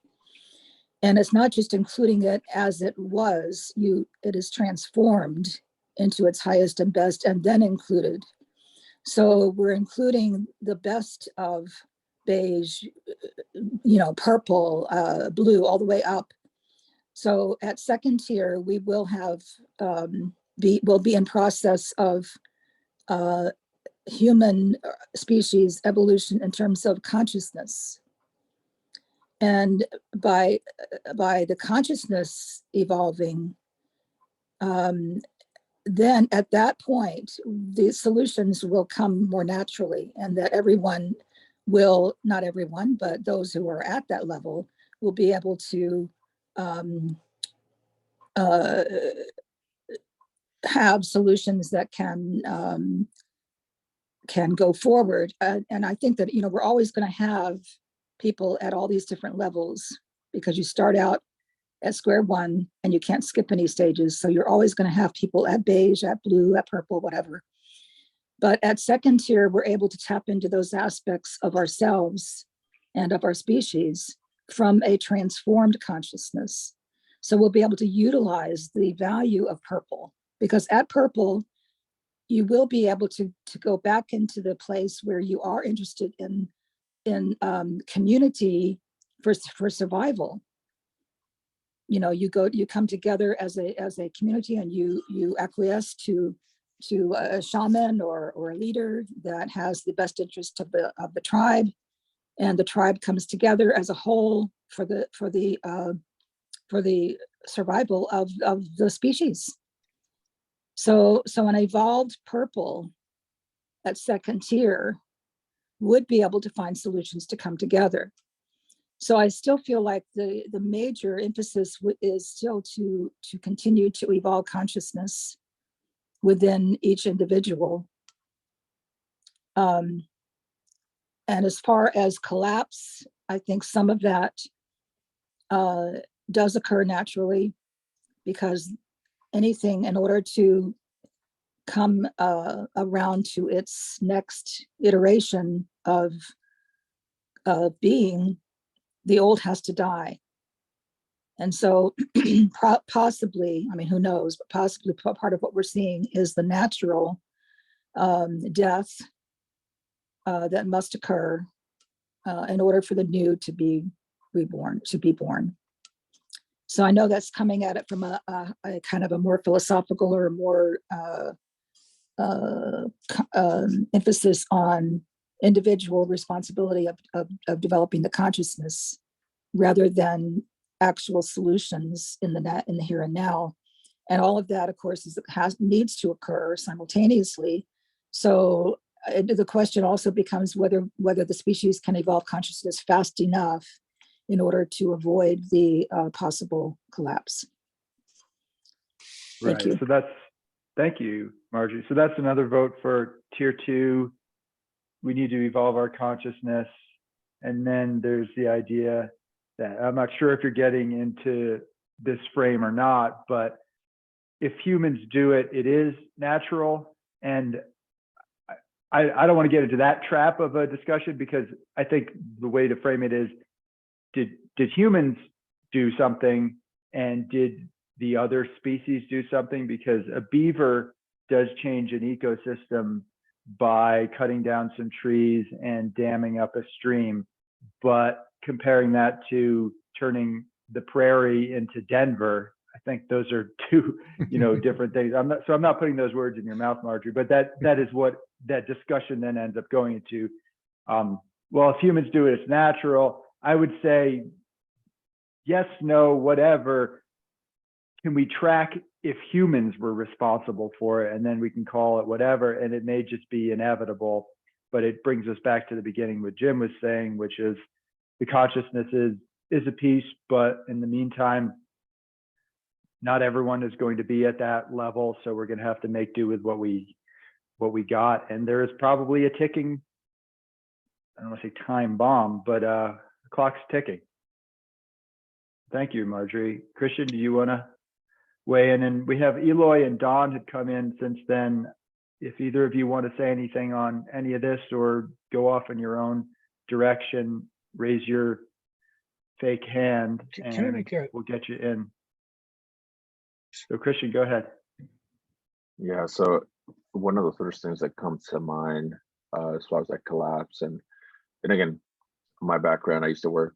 And it's not just including it as it was, it is transformed into its highest and best and then included. So we're including the best of beige, purple, blue, all the way up. So at second tier, we will have will be in process of human species evolution in terms of consciousness. And by the consciousness evolving, then at that point, the solutions will come more naturally, and that everyone will, not everyone, but those who are at that level will be able to have solutions that can go forward. And I think that, we're always going to have people at all these different levels, because you start out at square one and you can't skip any stages. So you're always going to have people at beige, at blue, at purple, whatever. But at second tier, we're able to tap into those aspects of ourselves and of our species from a transformed consciousness. So we'll be able to utilize the value of purple, because at purple, you will be able to go back into the place where you are interested in community for survival. You come together as a community, and you acquiesce to a shaman or a leader that has the best interest of the tribe, and the tribe comes together as a whole for the for the survival of the species. So an evolved purple at second tier would be able to find solutions to come together. So I still feel like the major emphasis is still to continue to evolve consciousness within each individual. And as far as collapse, I think some of that does occur naturally, because anything, in order to come around to its next iteration of being, the old has to die. And so possibly, I mean, who knows, but possibly part of what we're seeing is the natural death that must occur in order for the new to be reborn, to be born. So I know that's coming at it from a kind of a more philosophical or more emphasis on individual responsibility of developing the consciousness, rather than actual solutions in the here and now. And all of that, of course, needs to occur simultaneously. So the question also becomes whether the species can evolve consciousness fast enough in order to avoid the possible collapse. Thank you. So thank you, Marjorie. So that's another vote for tier 2. We need to evolve our consciousness. And then there's the idea that, I'm not sure if you're getting into this frame or not, but if humans do it, it is natural. And I don't want to get into that trap of a discussion, because I think the way to frame it is, did humans do something, and did the other species do something? Because a beaver does change an ecosystem by cutting down some trees and damming up a stream, but comparing that to turning the prairie into Denver, I think those are two, different things. I'm not putting those words in your mouth, Marjorie, but that is what that discussion then ends up going into. Well, if humans do it, it's natural. I would say yes, no, whatever. Can we track if humans were responsible for it, and then we can call it whatever, and it may just be inevitable. But it brings us back to the beginning, what Jim was saying, which is the consciousness is a piece, but in the meantime, not everyone is going to be at that level. So we're going to have to make do with what we got. And there is probably a ticking, I don't want to say time bomb, but the clock's ticking. Thank you, Marjorie. Christian, do you want to weigh in? And we have Eloy and Don had come in since then. If either of you want to say anything on any of this or go off in your own direction, raise your fake hand and we'll get you in. So Christian, go ahead. Yeah, so one of the first things that comes to mind as far as like collapse, and again, my background, I used to work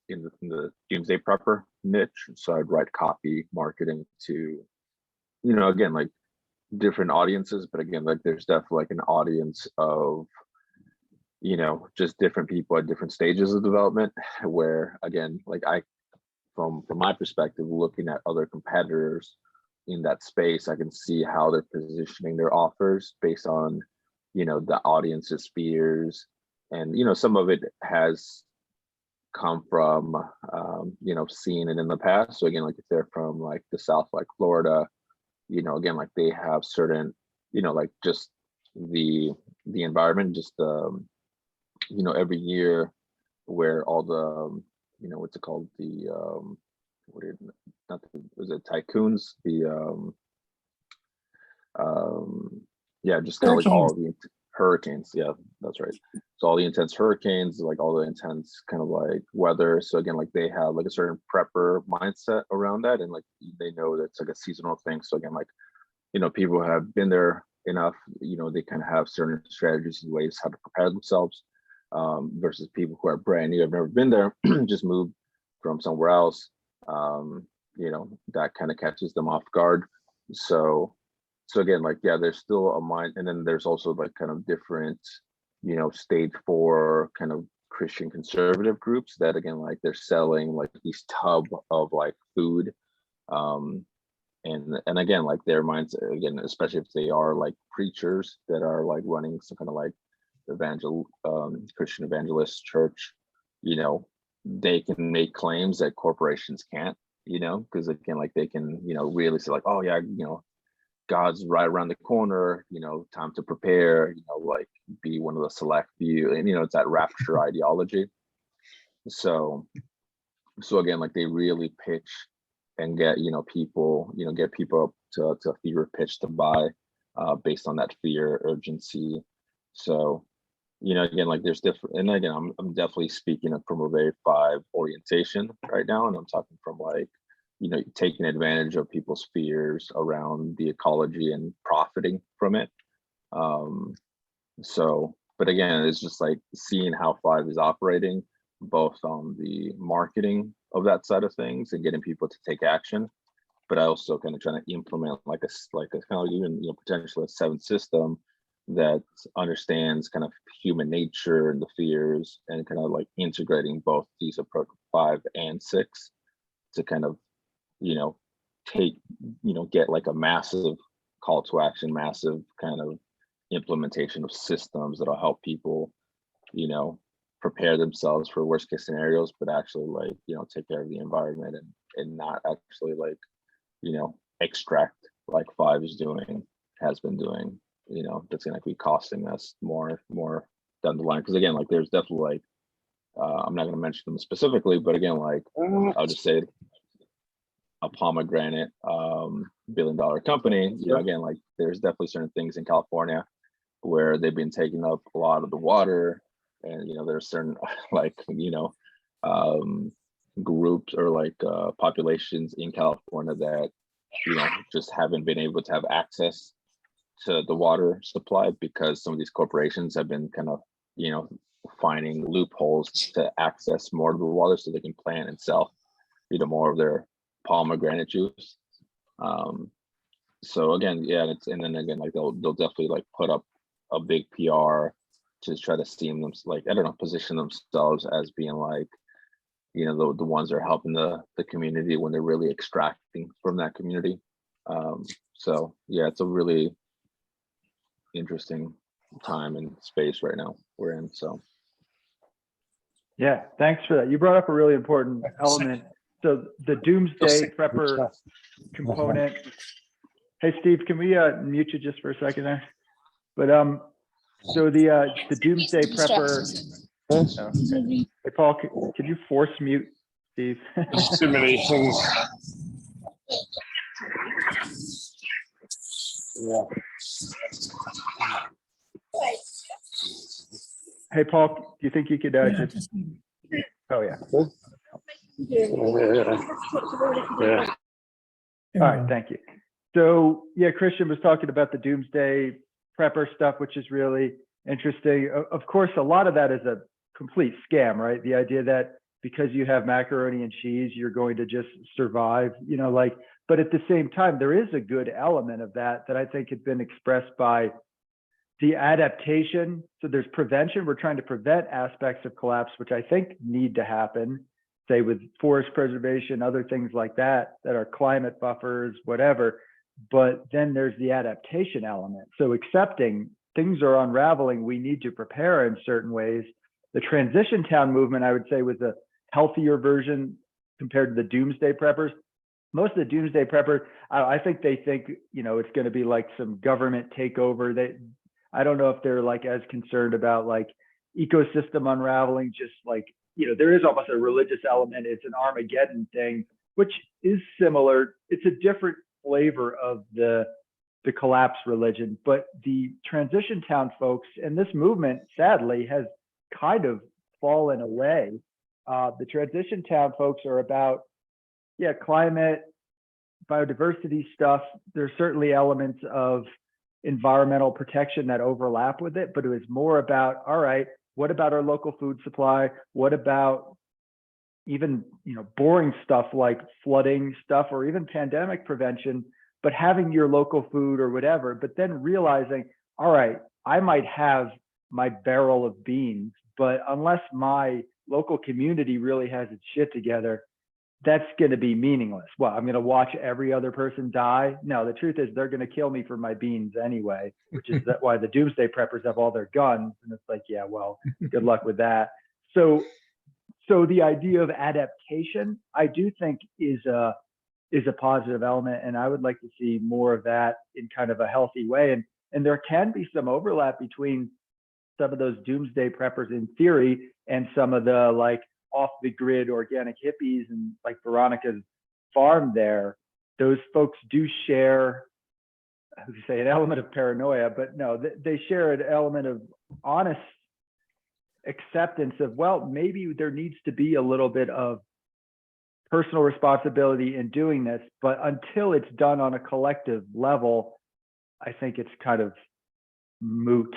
in the doomsday prepper niche. So I'd write copy, marketing to, again, like different audiences, but again, like there's definitely like an audience of, just different people at different stages of development, where again, like from my perspective, looking at other competitors in that space, I can see how they're positioning their offers based on, the audience's fears. And, some of it has come from, seeing it in the past. So again, like if they're from like the South, like Florida, again, like they have certain, like just the environment, just, every year where all the, what's it called? The, was it tycoons? Yeah, just kind of like all the hurricanes. Yeah, that's right. So all the intense hurricanes, like all the intense kind of like weather. So again, like they have like a certain prepper mindset around that, and like they know that's like a seasonal thing. So again, like people who have been there enough, they kind of have certain strategies and ways how to prepare themselves, versus people who are brand new, have never been there, just moved from somewhere else. That kind of catches them off guard. So again, like, yeah, there's still a mind, and then there's also like kind of different, stage 4 kind of Christian conservative groups that again, like they're selling like these tub of like food. And again, like their minds, again, especially if they are like preachers that are like running some kind of like Christian evangelist church, you know, they can make claims that corporations can't, you know, because again, like they can, you know, really say like, oh yeah, you know, God's right around the corner, you know, time to prepare, you know, like be one of the select few, and you know, it's that rapture ideology. So again, like they really pitch and get, you know, people, you know, get people up to a fever pitch to buy based on that fear, urgency. So, you know, again, like there's different, and again, I'm definitely speaking from a very five orientation right now, and I'm talking from like, you know, taking advantage of people's fears around the ecology and profiting from it. So, but again, it's just like seeing how five is operating, both on the marketing of that side of things and getting people to take action, but I also kind of trying to implement like a kind of even, you know, potentially a seventh system that understands kind of human nature and the fears, and kind of like integrating both these approach 5 and 6 to kind of, you know, take, you know, get like a massive call to action, massive kind of implementation of systems that'll help people, you know, prepare themselves for worst case scenarios, but actually like, you know, take care of the environment and not actually like, you know, extract like 5 is doing, has been doing, you know, that's gonna be costing us more down the line. Because again, like there's definitely like, I'm not gonna mention them specifically, but again, like I'll just say a pomegranate billion-dollar company, you know, again, like there's definitely certain things in California where they've been taking up a lot of the water, and you know there's certain like, you know, groups or like populations in California that, you know, just haven't been able to have access to the water supply because some of these corporations have been kind of, you know, finding loopholes to access more of the water so they can plant and sell, you know, more of their pomegranate juice. So again, yeah, and then again, like they'll definitely like put up a big PR to try to steam them, like, I don't know, position themselves as being like, you know, the ones that are helping the community when they're really extracting from that community. So yeah, it's a really interesting time and space right now we're in. So Yeah, thanks for that. You brought up a really important element. So the doomsday prepper component. Hey Steve, can we mute you just for a second there? But so the doomsday prepper. Oh, okay. Hey Paul, could you force mute Steve? Too many things. Yeah. Hey Paul, do you think you could just? Oh yeah. Yeah. All right, thank you. So yeah, Christian was talking about the doomsday prepper stuff, which is really interesting. Of course, a lot of that is a complete scam, right? The idea that because you have macaroni and cheese, you're going to just survive, you know, like, but at the same time, there is a good element of that I think had been expressed by the adaptation. So there's prevention. We're trying to prevent aspects of collapse, which I think need to happen, say with forest preservation, other things like that are climate buffers, whatever. But then there's the adaptation element. So accepting things are unraveling, we need to prepare in certain ways. The transition town movement, I would say, was a healthier version compared to the doomsday preppers. Most of the doomsday preppers, I think they think, you know, it's going to be like some government takeover. I don't know if they're like as concerned about like ecosystem unraveling, just like, you know, there is almost a religious element. It's an Armageddon thing, which is similar. It's a different flavor of the collapse religion, but the transition town folks and this movement sadly has kind of fallen away. The transition town folks are about, yeah, climate, biodiversity stuff. There's certainly elements of environmental protection that overlap with it, but it was more about, all right, what about our local food supply? What about even, you know, boring stuff like flooding stuff or even pandemic prevention, but having your local food or whatever, but then realizing, all right, I might have my barrel of beans but unless my local community really has its shit together, that's going to be meaningless. Well, I'm going to watch every other person die. No, the truth is they're going to kill me for my beans anyway, which is why the doomsday preppers have all their guns. And it's like, yeah, well, good luck with that. So the idea of adaptation, I do think is a positive element. And I would like to see more of that in kind of a healthy way. And there can be some overlap between some of those doomsday preppers in theory and some of the like off the grid organic hippies and like Veronica's farm there. Those folks do share, I would say, an element of paranoia, but no, they share an element of honest acceptance of, well, maybe there needs to be a little bit of personal responsibility in doing this, but until it's done on a collective level, I think it's kind of moot.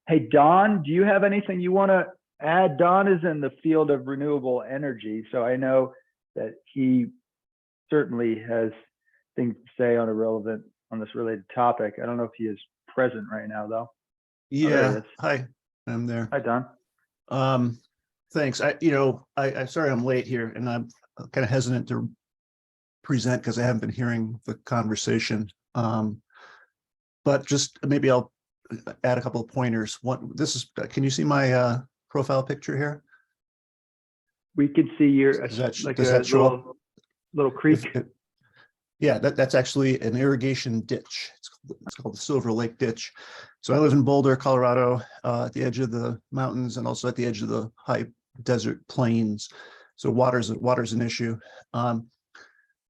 Hey, Don, do you have anything you want to add? Don is in the field of renewable energy, so I know that he certainly has things to say on this related topic. I don't know if he is present right now, though. Yeah. Hi, I'm there. Hi, Don. Thanks. I'm sorry I'm late here, and I'm kind of hesitant to present because I haven't been hearing the conversation. But just maybe I'll add a couple of pointers. Can you see my profile picture here? We could see your Does like that a show up? little creek. Yeah, that's actually an irrigation ditch. It's called the Silver Lake Ditch. So I live in Boulder, Colorado, at the edge of the mountains and also at the edge of the high desert plains. So water's an issue.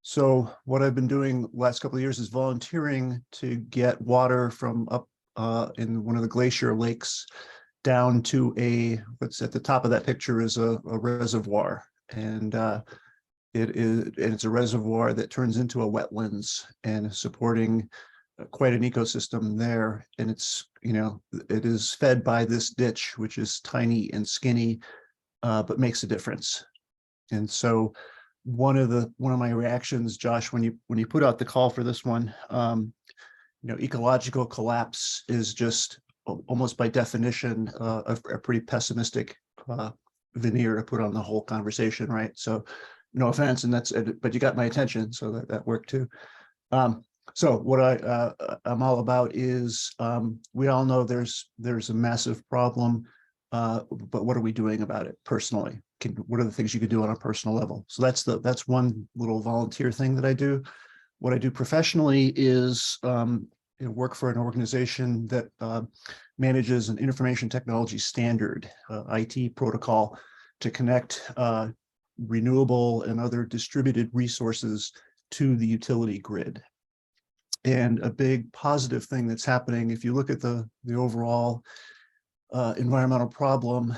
So what I've been doing the last couple of years is volunteering to get water from up in one of the glacier lakes down to what's at the top of that picture is a reservoir. And it's a reservoir that turns into a wetlands and is supporting quite an ecosystem there. And it is fed by this ditch, which is tiny and skinny, but makes a difference. And so one of my reactions, Josh, when you put out the call for this one, ecological collapse is just almost by definition a pretty pessimistic veneer to put on the whole conversation, right? So no offense, but you got my attention, so that worked too. So what I'm all about is we all know there's a massive problem, but what are we doing about it personally? What are the things you could do on a personal level? So that's one little volunteer thing that I do. What I do professionally is work for an organization that manages an information technology standard, IT protocol, to connect renewable and other distributed resources to the utility grid. And a big positive thing that's happening, if you look at the overall environmental problem,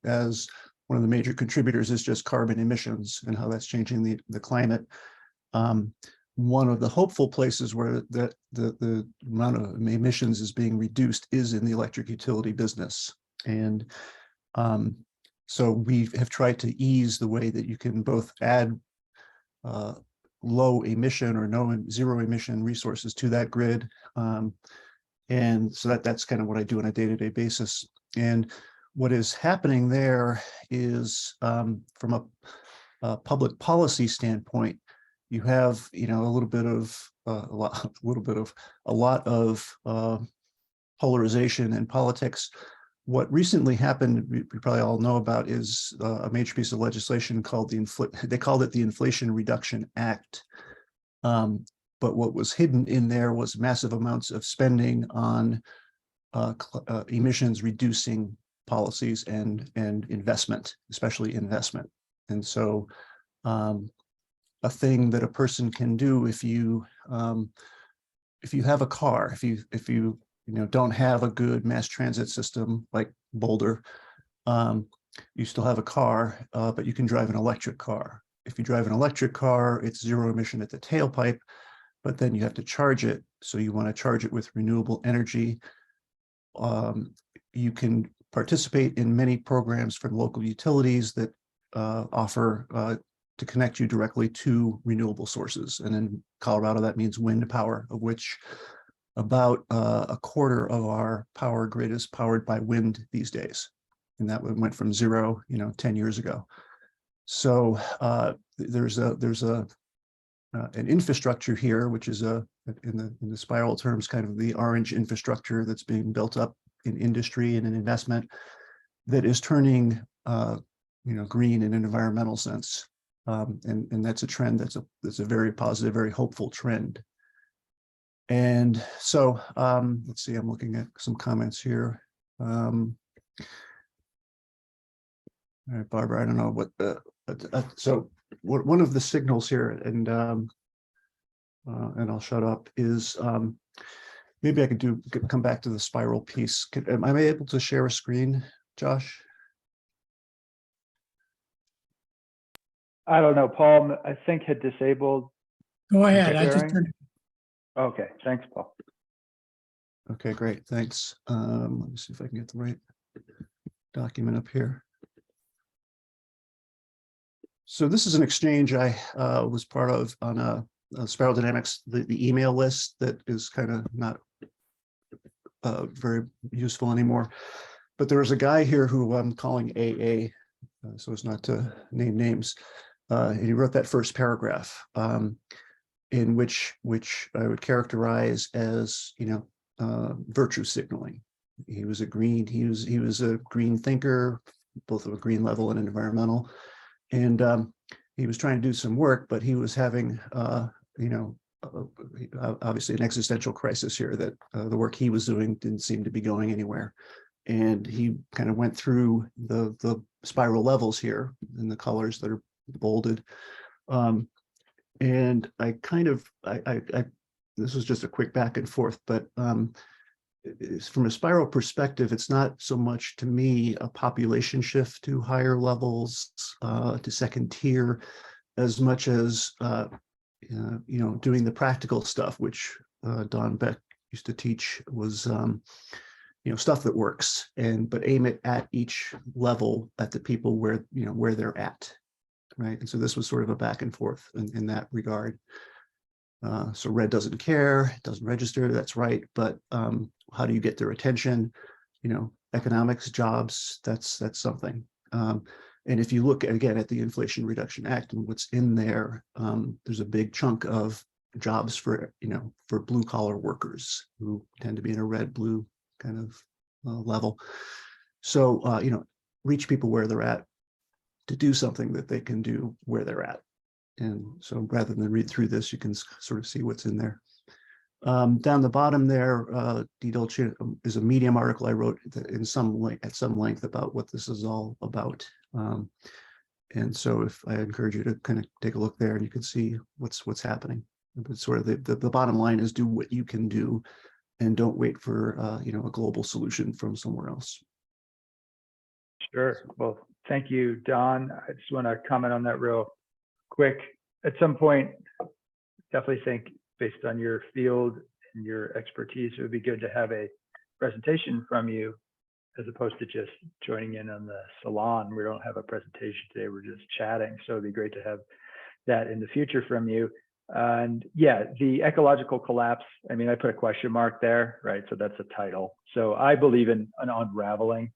as one of the major contributors is just carbon emissions and how that's changing the climate. One of the hopeful places where the amount of emissions is being reduced is in the electric utility business. And so we have tried to ease the way that you can both add low emission or zero emission resources to that grid. And so that's kind of what I do on a day-to-day basis. And what is happening there is from a public policy standpoint, you have a lot of polarization in politics. What recently happened, we probably all know about, is a major piece of legislation called they called it the Inflation Reduction Act. But what was hidden in there was massive amounts of spending on emissions reducing policies and investment, especially investment. And so a thing that a person can do if you have a car, if you don't have a good mass transit system like Boulder, you still have a car, but you can drive an electric car. If you drive an electric car, it's zero emission at the tailpipe, but then you have to charge it. So you want to charge it with renewable energy. You can participate in many programs from local utilities that offer to connect you directly to renewable sources. And in Colorado, that means wind power, of which about a quarter of our power grid is powered by wind these days. And that went from 0, 10 years ago. So there's an infrastructure here, which is in the spiral terms, kind of the orange infrastructure that's being built up in industry and in investment that is turning green in an environmental sense. And that's a trend that's a very positive, very hopeful trend. And so let's see, I'm looking at some comments here. All right, Barbara, I don't know what so one of the signals here, and I'll shut up, is maybe I could come back to the spiral piece. Am I able to share a screen, Josh? I don't know, Paul, I think had disabled. Go ahead. I just sharing. turned. Okay, thanks, Paul. Okay, great, thanks. Let me see if I can get the right document up here. So this is an exchange I was part of on a Spiral Dynamics, the email list that is kind of not very useful anymore. But there was a guy here who I'm calling AA, so as not to name names. And he wrote that first paragraph, in which I would characterize as virtue signaling. He was a green thinker, both of a green level and an environmental, and he was trying to do some work, but he was having obviously an existential crisis here, that the work he was doing didn't seem to be going anywhere. And he kind of went through the spiral levels here in the colors that are bolded. And I kind of, this was just a quick back and forth, but from a spiral perspective, it's not so much to me a population shift to higher levels, to second tier, as much as doing the practical stuff, which Don Beck used to teach, was stuff that works, but aim it at each level, at the people where they're at, right? And so this was sort of a back and forth in that regard. So red doesn't care, it doesn't register, that's right, but how do you get their attention? Economics, jobs, that's something. And if you look again at the Inflation Reduction Act and what's in there, there's a big chunk of jobs for blue collar workers who tend to be in a red blue kind of level. So reach people where they're at to do something that they can do where they're at. And so rather than read through this, you can sort of see what's in there. Down the bottom there, DeDolce is a Medium article I wrote at some length about what this is all about. And so if I encourage you to kind of take a look there, and you can see what's happening. But sort of the bottom line is do what you can do, and don't wait for a global solution from somewhere else. Sure. Well, thank you, Don. I just want to comment on that real quick. At some point, definitely think, based on your field and your expertise, it would be good to have a presentation from you, as opposed to just joining in on the salon. We don't have a presentation today, we're just chatting. So it'd be great to have that in the future from you. And yeah, the ecological collapse, I mean, I put a question mark there, right? So that's a title. So I believe in an unraveling.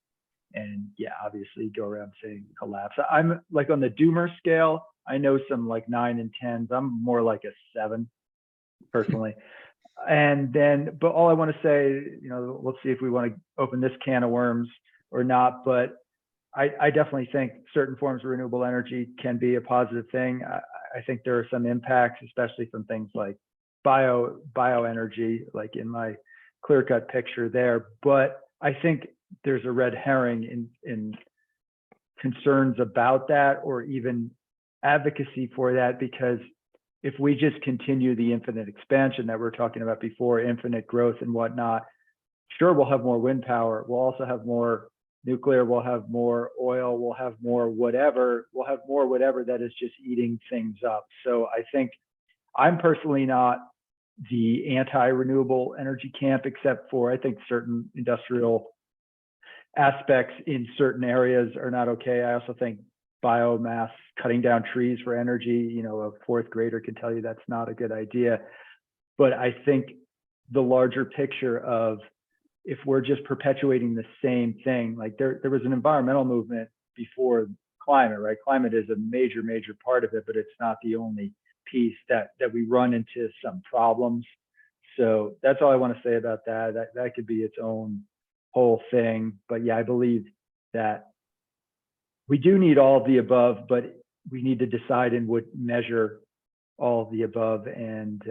And yeah, obviously go around saying collapse. I'm like on the doomer scale, I know some like 9 and 10s. I'm more like a 7 personally. And then, but all I want to say, let's see if we want to open this can of worms or not, but I definitely think certain forms of renewable energy can be a positive thing. I think there are some impacts, especially from things like bioenergy, like in my clear-cut picture there. But I think there's a red herring in concerns about that, or even advocacy for that, because if we just continue the infinite expansion that we're talking about before, infinite growth and whatnot, sure, we'll have more wind power. We'll also have more nuclear. We'll have more oil. We'll have more whatever. We'll have more whatever that is just eating things up. So I think I'm personally not the anti-renewable energy camp, except for I think certain industrial aspects in certain areas are not okay. I also think biomass, cutting down trees for energy, a fourth grader can tell you that's not a good idea. But I think the larger picture of if we're just perpetuating the same thing. Like there was an environmental movement before climate, right? Climate is a major part of it, but it's not the only piece that we run into some problems. So that's all I want to say about that. That could be its own whole thing. But yeah, I believe that we do need all of the above, but we need to decide and would measure all of the above. And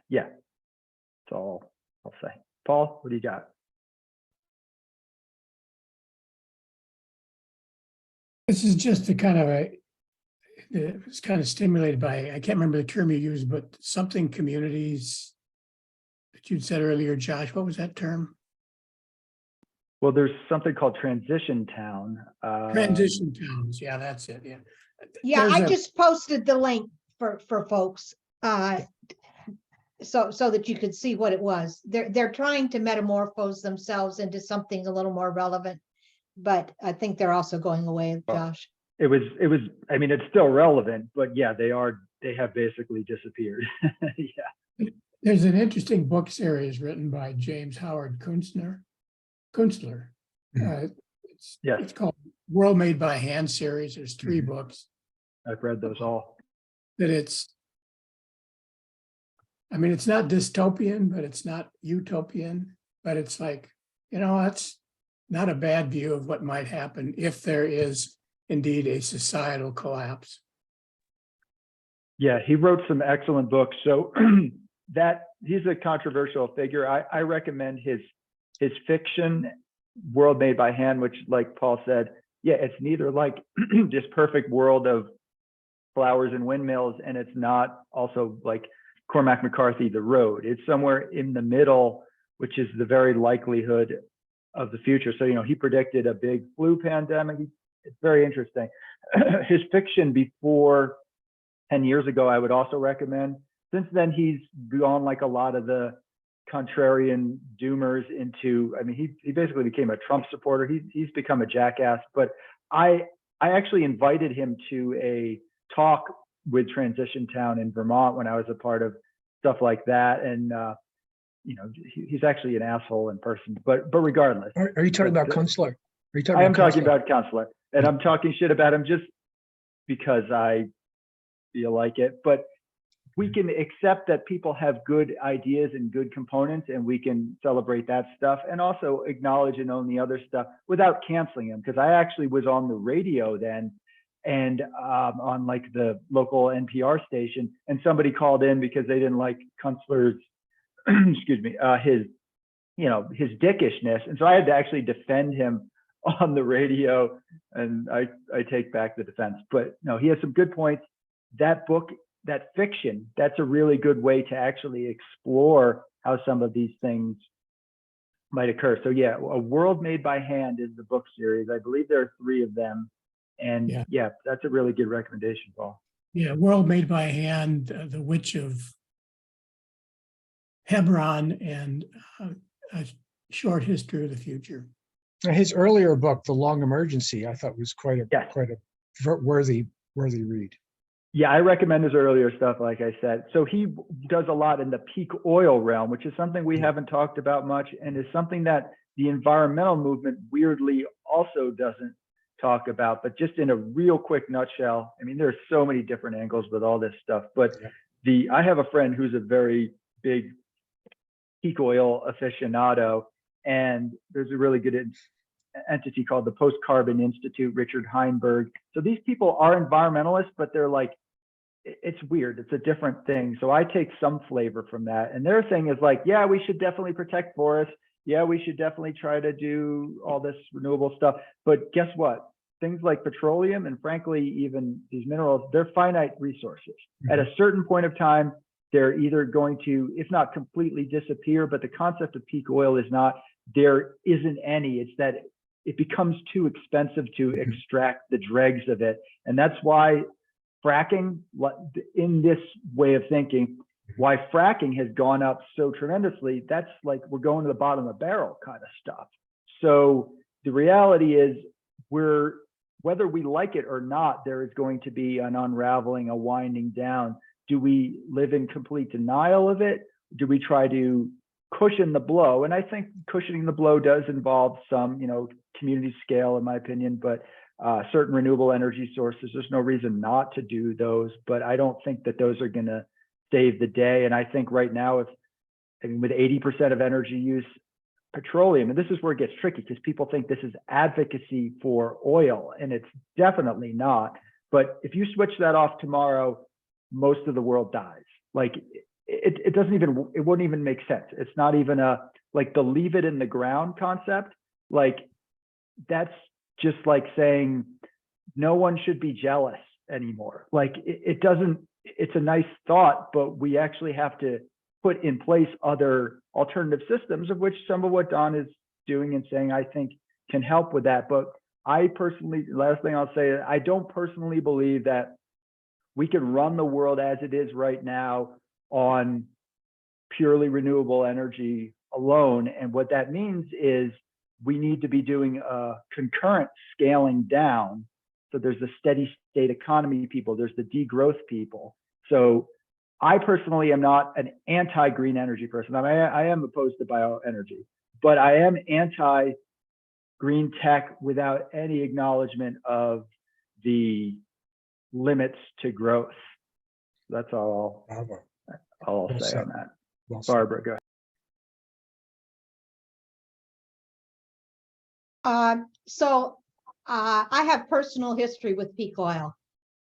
yeah, that's all I'll say. Paul, what do you got? This is just a kind of it was kind of stimulated by, I can't remember the term you used, but something communities that you'd said earlier, Josh. What was that term? Well, there's something called transition town. Transition towns. Yeah, that's it. Yeah. Yeah, There's I a- just posted the link for folks, so that you could see what it was. They're trying to metamorphose themselves into something a little more relevant, but I think they're also going away, Josh. It was, I mean, it's still relevant, but yeah, they have basically disappeared. Yeah. There's an interesting book series written by James Howard Kunstler. It's called World Made by Hand series. There's 3 books. I've read those all. That I mean, it's not dystopian, but it's not utopian, but it's like, that's not a bad view of what might happen if there is indeed a societal collapse. Yeah, he wrote some excellent books. So that he's a controversial figure. I recommend his fiction, World Made by Hand, which, like Paul said, yeah, it's neither like this perfect world of flowers and windmills, and it's not also like Cormac McCarthy, The Road. It's somewhere in the middle, which is the very likelihood of the future. So, he predicted a big flu pandemic. It's very interesting. His fiction before 10 years ago, I would also recommend. Since then, he's gone like a lot of the contrarian doomers into, I mean, he basically became a Trump supporter. He's become a jackass. But I actually invited him to a talk with Transition Town in Vermont when I was a part of stuff like that. And, he's actually an asshole in person, but regardless. Are you talking about Kunstler? I am talking about Kunstler, and I'm talking shit about him just because I feel like it. But we can accept that people have good ideas and good components, and we can celebrate that stuff and also acknowledge and own the other stuff without canceling them. Because I actually was on the radio then, and on like the local NPR station, and somebody called in because they didn't like Kunstler's excuse me, his dickishness. And so I had to actually defend him on the radio, and I take back the defense. But no, he has some good points. That book, that fiction, that's a really good way to actually explore how some of these things might occur. So yeah, A World Made by Hand is the book series. I believe there are 3 of them. And yeah, that's a really good recommendation, Paul. Yeah, World Made by Hand, The Witch of Hebron, and A Short History of the Future. His earlier book, The Long Emergency, I thought was quite a worthy read. Yeah, I recommend his earlier stuff, like I said. So he does a lot in the peak oil realm, which is something we haven't talked about much, and is something that the environmental movement weirdly also doesn't talk about. But just in a real quick nutshell, I mean, there's so many different angles with all this stuff. But I have a friend who's a very big peak oil aficionado, and there's a really good entity called the Post Carbon Institute, Richard Heinberg. So these people are environmentalists, but they're like, it's weird. It's a different thing. So I take some flavor from that. And their thing is like, yeah, we should definitely protect forests. Yeah, we should definitely try to do all this renewable stuff. But guess what? Things like petroleum and frankly, even these minerals, they're finite resources. At a certain point of time, they're either going to, if not completely disappear, but the concept of peak oil is not, there isn't any. It's that it becomes too expensive to extract the dregs of it. And that's why fracking, in this way of thinking, why fracking has gone up so tremendously. That's like, we're going to the bottom of the barrel kind of stuff. So the reality is, whether we like it or not, there is going to be an unraveling, a winding down. Do we live in complete denial of it? Do we try to cushion the blow. And I think cushioning the blow does involve some, community scale, in my opinion, but certain renewable energy sources, there's no reason not to do those, but I don't think that those are going to save the day. And I think right now, with 80% of energy use petroleum, and this is where it gets tricky because people think this is advocacy for oil, and it's definitely not. But if you switch that off tomorrow, most of the world dies. Like it wouldn't even make sense. It's not even the leave it in the ground concept. Like that's just like saying no one should be jealous anymore. Like it doesn't, it's a nice thought, but we actually have to put in place other alternative systems, of which some of what Don is doing and saying, I think can help with that. But I personally, last thing I'll say, I don't personally believe that we can run the world as it is right now on purely renewable energy alone. And what that means is we need to be doing a concurrent scaling down. So there's the steady state economy people, there's the degrowth people. So I personally am not an anti-green energy person. I am opposed to bioenergy, but I am anti-green tech without any acknowledgement of the limits to growth. That's all I'll say on that. Barbara, go ahead. I have personal history with peak oil.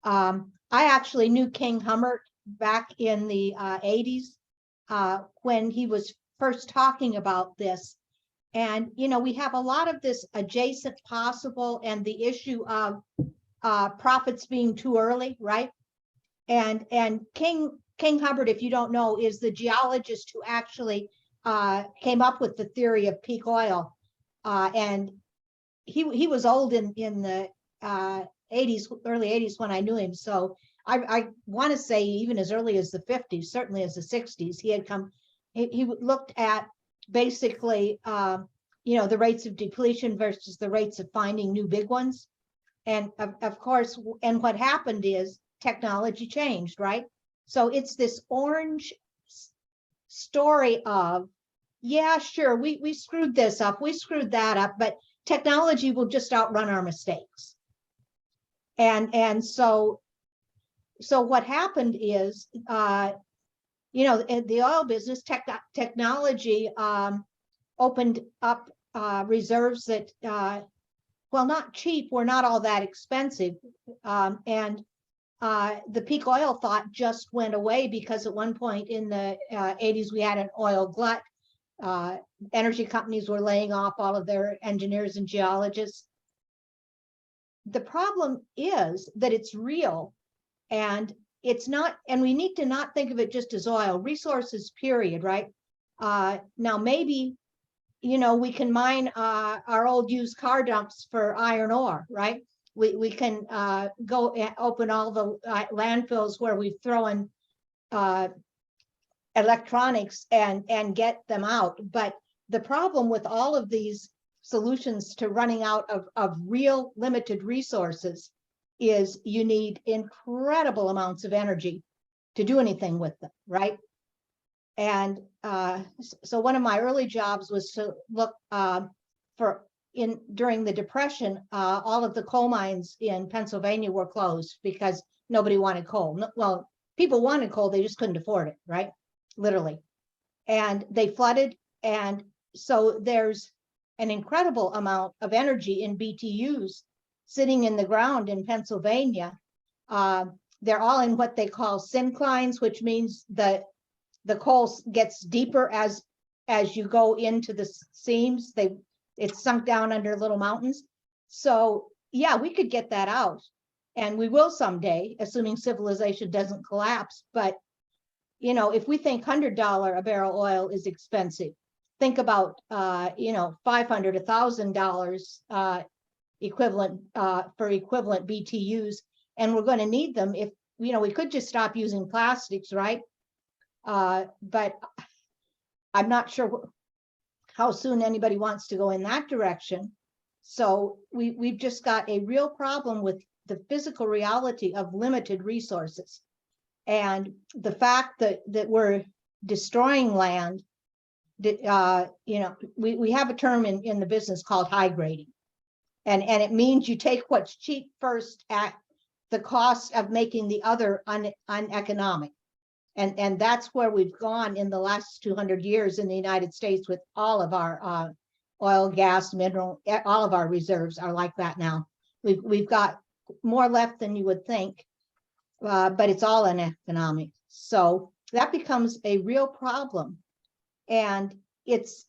I actually knew King Hummert back in the 80s when he was first talking about this. And, we have a lot of this adjacent possible and the issue of profits being too early, right? And King Hubbard, if you don't know, is the geologist who actually came up with the theory of peak oil. And he was old in the 80s, early 80s when I knew him. So I want to say even as early as the 50s, certainly as the 60s, he looked at basically, the rates of depletion versus the rates of finding new big ones. And of course, and what happened is technology changed, right? So it's this orange story of, yeah, sure, we screwed this up, we screwed that up, but technology will just outrun our mistakes. And so what happened is, in the oil business, technology opened up reserves that, well, not cheap, were not all that expensive. And the peak oil thought just went away because at one point in the 80s, we had an oil glut. Energy companies were laying off all of their engineers and geologists. The problem is that it's real, and it's not, and we need to not think of it just as oil resources, period, right? Now, maybe, we can mine our old used car dumps for iron ore, right? We can go and open all the landfills where we've thrown electronics and get them out. But the problem with all of these solutions to running out of real limited resources is you need incredible amounts of energy to do anything with them, right? And so one of my early jobs was to look during the Depression, all of the coal mines in Pennsylvania were closed because nobody wanted coal. Well, people wanted coal, they just couldn't afford it, right? Literally. And they flooded. And so there's an incredible amount of energy in BTUs sitting in the ground in Pennsylvania. They're all in what they call synclines, which means that the coal gets deeper as you go into the seams. It's sunk down under little mountains. So yeah, we could get that out, and we will someday, assuming civilization doesn't collapse. But if we think $100 a barrel oil is expensive, think about $500, $1,000 equivalent for equivalent BTUs, and we're going to need them. If we could just stop using plastics, right? But I'm not sure how soon anybody wants to go in that direction. So we've just got a real problem with the physical reality of limited resources. And the fact that we're destroying land you know, we have a term in the business called high grading. And it means you take what's cheap first at the cost of making the other uneconomic. And that's where we've gone in the last 200 years in the United States with all of our oil, gas, mineral, all of our reserves are like that now. We've got more left than you would think, but it's all uneconomic. So that becomes a real problem. And it's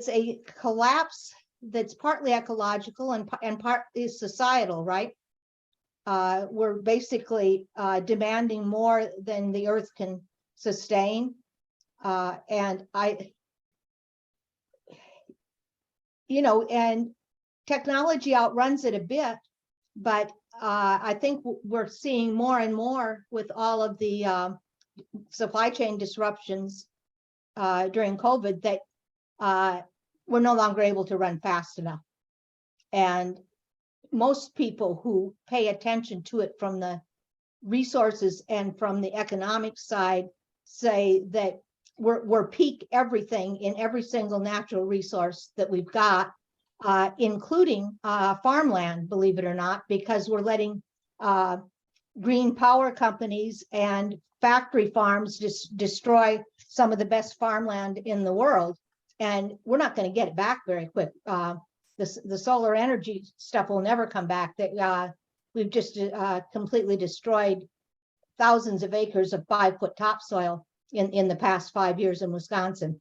a collapse that's partly ecological and partly societal, right? We're basically demanding more than the earth can sustain. And and technology outruns it a bit, but I think we're seeing more and more with all of the supply chain disruptions during COVID that we're no longer able to run fast enough. And most people who pay attention to it from the resources and from the economic side say that we're peak everything in every single natural resource that we've got, including farmland, believe it or not, because we're letting green power companies and factory farms destroy some of the best farmland in the world. And we're not going to get it back very quick. The solar energy stuff will never come back. That we've just completely destroyed thousands of acres of 5-foot topsoil in the past 5 years in Wisconsin.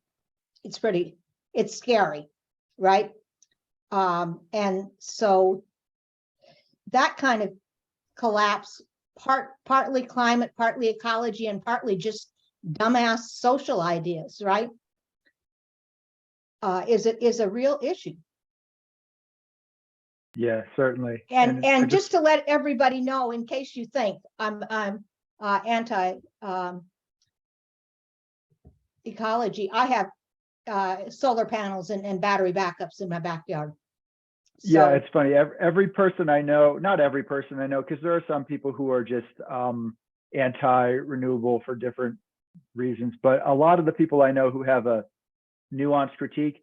It's scary, right? And so that kind of collapse, partly climate, partly ecology, and partly just dumbass social ideas, right? Is a real issue. Yeah, certainly. And just to let everybody know, in case you think I'm anti ecology, I have solar panels and battery backups in my backyard. Yeah, it's funny. Every person I know, not every person I know, because there are some people who are just anti-renewable for different reasons, but a lot of the people I know who have a nuanced critique,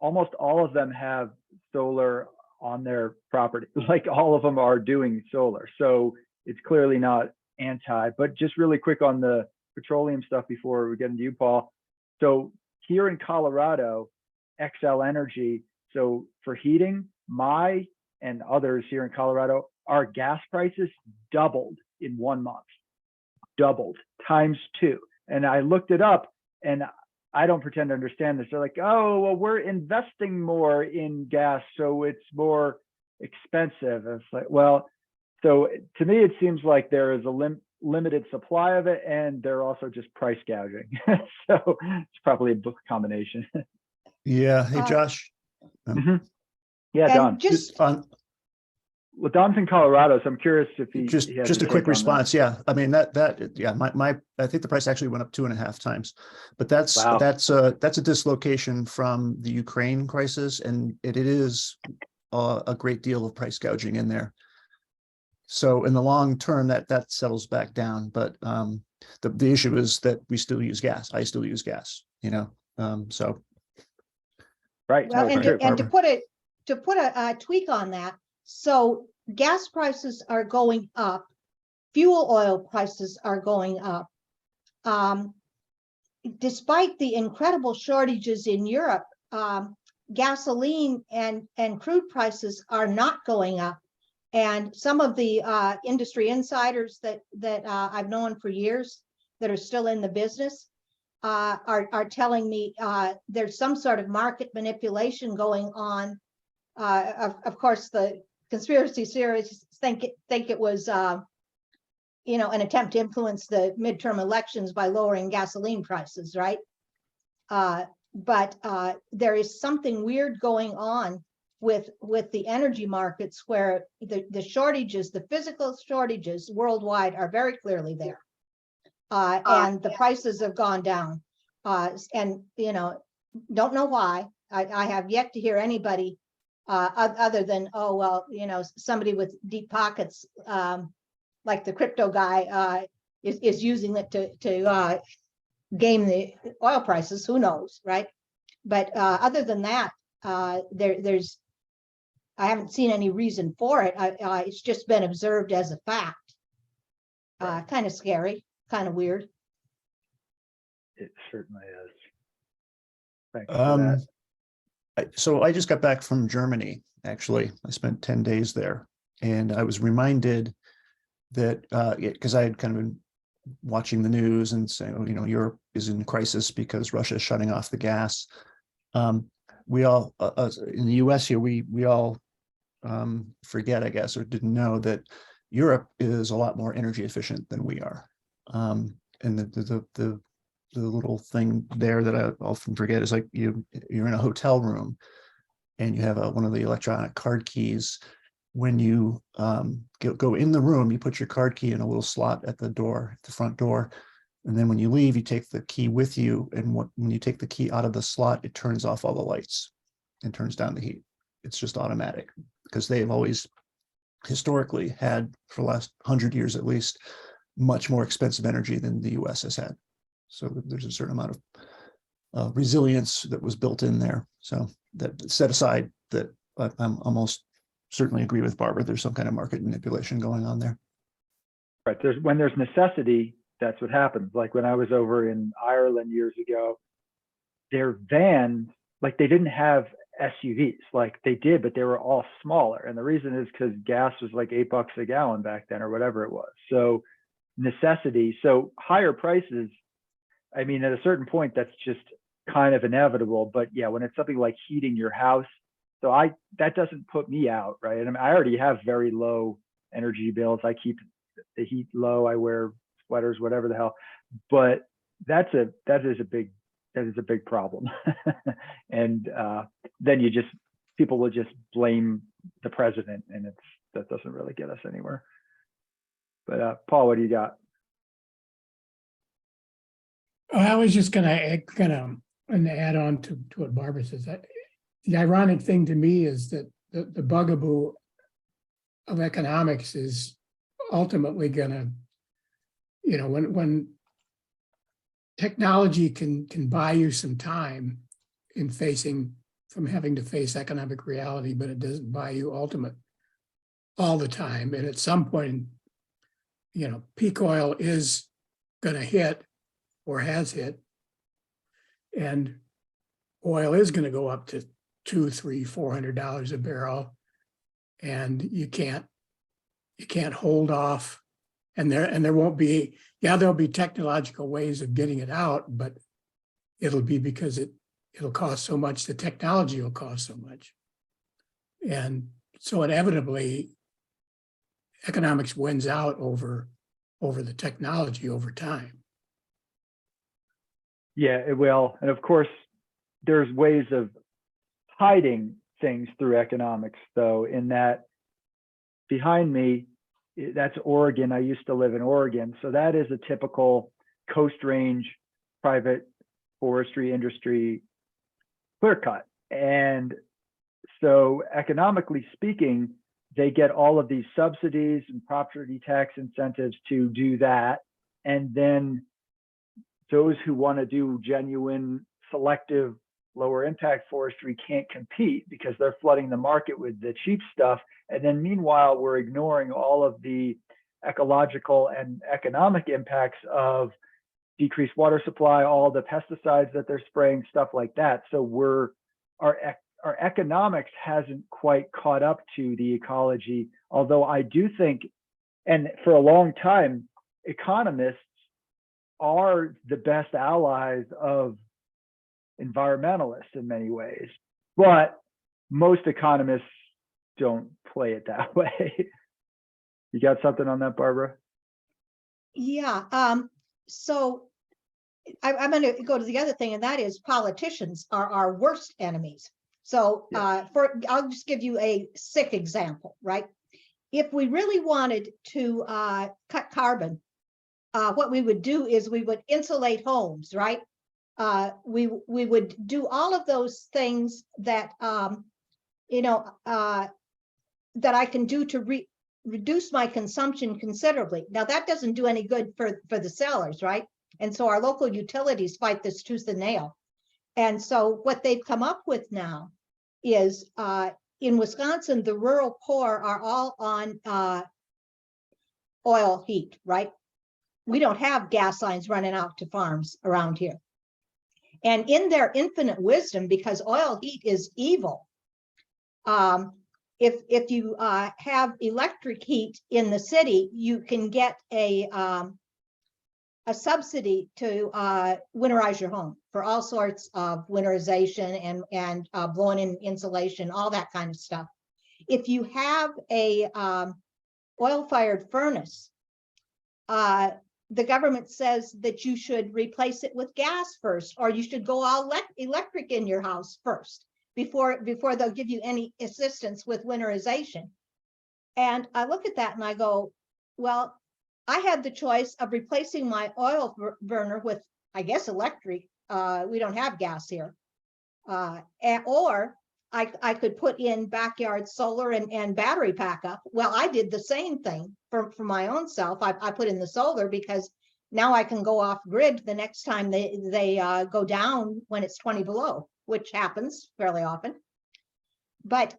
almost all of them have solar on their property. Like all of them are doing solar. So it's clearly not anti, but just really quick on the petroleum stuff before we get into you, Paul. So here in Colorado, XL Energy, so for heating, my and others here in Colorado, our gas prices doubled in 1 month, doubled ×2. And I looked it up, and I don't pretend to understand this. They're like, oh, well, we're investing more in gas, so it's more expensive. It's like, well, so to me, it seems like there is a limited supply of it, and they're also just price gouging. So it's probably a book combination. Yeah. Hey, Josh. Yeah, Don. Just on Well, Don's in Colorado, so I'm curious if he has just a quick take on that. response. Yeah, I mean yeah, my I think the price actually went up 2.5 times, but that's Wow. that's a dislocation from the Ukraine crisis, and it is a great deal of price gouging in there. So in the long term, that settles back down, but the issue is that we still use gas. I still use gas, so. Right. Well, No, and, sure, and to put a tweak on that, so gas prices are going up, fuel oil prices are going up. Despite the incredible shortages in Europe, gasoline and crude prices are not going up. And some of the industry insiders that I've known for years that are still in the business are telling me there's some sort of market manipulation going on. Of course, the conspiracy theorists think it was an attempt to influence the midterm elections by lowering gasoline prices, right? But there is something weird going on with the energy markets where the shortages, the physical shortages worldwide are very clearly there. And the prices have gone down. And, don't know why. I have yet to hear anybody other than, oh, well, somebody with deep pockets, like the crypto guy, is using it to game the oil prices, who knows, right? But other than that, I haven't seen any reason for it. It's just been observed as a fact. Kind of scary, kind of weird. It certainly is. Thanks for that. So I just got back from Germany, actually. I spent 10 days there, and I was reminded that, because I had kind of been watching the news and saying, oh, Europe is in crisis because Russia is shutting off the gas. We all, in the US here, we all forget, I guess, or didn't know that Europe is a lot more energy efficient than we are. And the little thing there that I often forget is like you're in a hotel room and you have one of the electronic card keys. When you go in the room, you put your card key in a little slot at the front door. And then when you leave, you take the key with you. And when you take the key out of the slot, it turns off all the lights and turns down the heat. It's just automatic, because they've always historically had, for the last 100 years at least, much more expensive energy than the US has had. So there's a certain amount of resilience that was built in there. So that set aside that, I'm almost certainly agree with Barbara. There's some kind of market manipulation going on there. Right. When there's necessity, that's what happens. Like when I was over in Ireland years ago, their vans, like they didn't have SUVs, like they did, but they were all smaller. And the reason is because gas was like $8 a gallon back then, or whatever it was. So necessity, so higher prices. I mean, at a certain point, that's just kind of inevitable. But yeah, when it's something like heating your house, so that doesn't put me out, right? And I mean, I already have very low energy bills. I keep the heat low. I wear sweaters, whatever the hell. But that is a big problem. And then people will just blame the president, and that doesn't really get us anywhere. But Paul, what do you got? I was just gonna add on to what Barbara says. The ironic thing to me is that the bugaboo of economics is ultimately gonna, when technology can buy you some time from having to face economic reality, but it doesn't buy you all the time. And at some point, peak oil is gonna hit, or has hit, and oil is going to go up to $200, $300, $400 a barrel, and you can't hold off. And there won't be, there'll be technological ways of getting it out, but it'll be because it'll cost so much. The technology will cost so much, and so inevitably, economics wins out over the technology over time. Yeah, it will. And of course, there's ways of hiding things through economics, though, in that behind me, that's Oregon. I used to live in Oregon. So that is a typical Coast Range private forestry industry clear cut. And so economically speaking, they get all of these subsidies and property tax incentives to do that. And then those who want to do genuine, selective, lower impact forestry can't compete because they're flooding the market with the cheap stuff. And then meanwhile, we're ignoring all of the ecological and economic impacts of decreased water supply, all the pesticides that they're spraying, stuff like that. So our economics hasn't quite caught up to the ecology, although I do think, and for a long time, economists are the best allies of environmentalists in many ways, but most economists don't play it that way. You got something on that, Barbara? Yeah. So I'm going to go to the other thing, and that is politicians are our worst enemies. So I'll just give you a sick example, right? If we really wanted to cut carbon, what we would do is we would insulate homes, right? We would do all of those things that that I can do to reduce my consumption considerably. Now that doesn't do any good for the sellers, right? And so our local utilities fight this tooth and nail. And so what they've come up with now is in Wisconsin, the rural poor are all on oil heat, right? We don't have gas lines running out to farms around here. And in their infinite wisdom, because oil heat is evil, if you have electric heat in the city, you can get a subsidy to winterize your home for all sorts of winterization and blowing in insulation, all that kind of stuff. If you have a oil-fired furnace, the government says that you should replace it with gas first, or you should go all electric in your house first before they'll give you any assistance with winterization. And I look at that and I go, well, I had the choice of replacing my oil burner with, I guess, electric. We don't have gas here. Or I could put in backyard solar and battery backup. Well, I did the same thing for my own self. I put in the solar because now I can go off grid the next time they go down when it's 20 below, which happens fairly often. But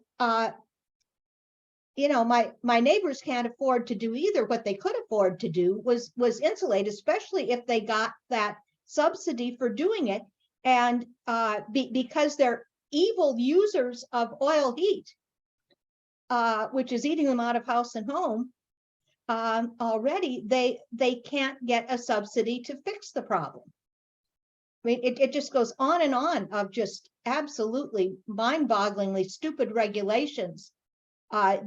you know, my neighbors can't afford to do either. What they could afford to do was insulate, especially if they got that subsidy for doing it. And because they're evil users of oil heat, which is eating them out of house and home, already they can't get a subsidy to fix the problem. I mean, it just goes on and on of just absolutely mind-bogglingly stupid regulations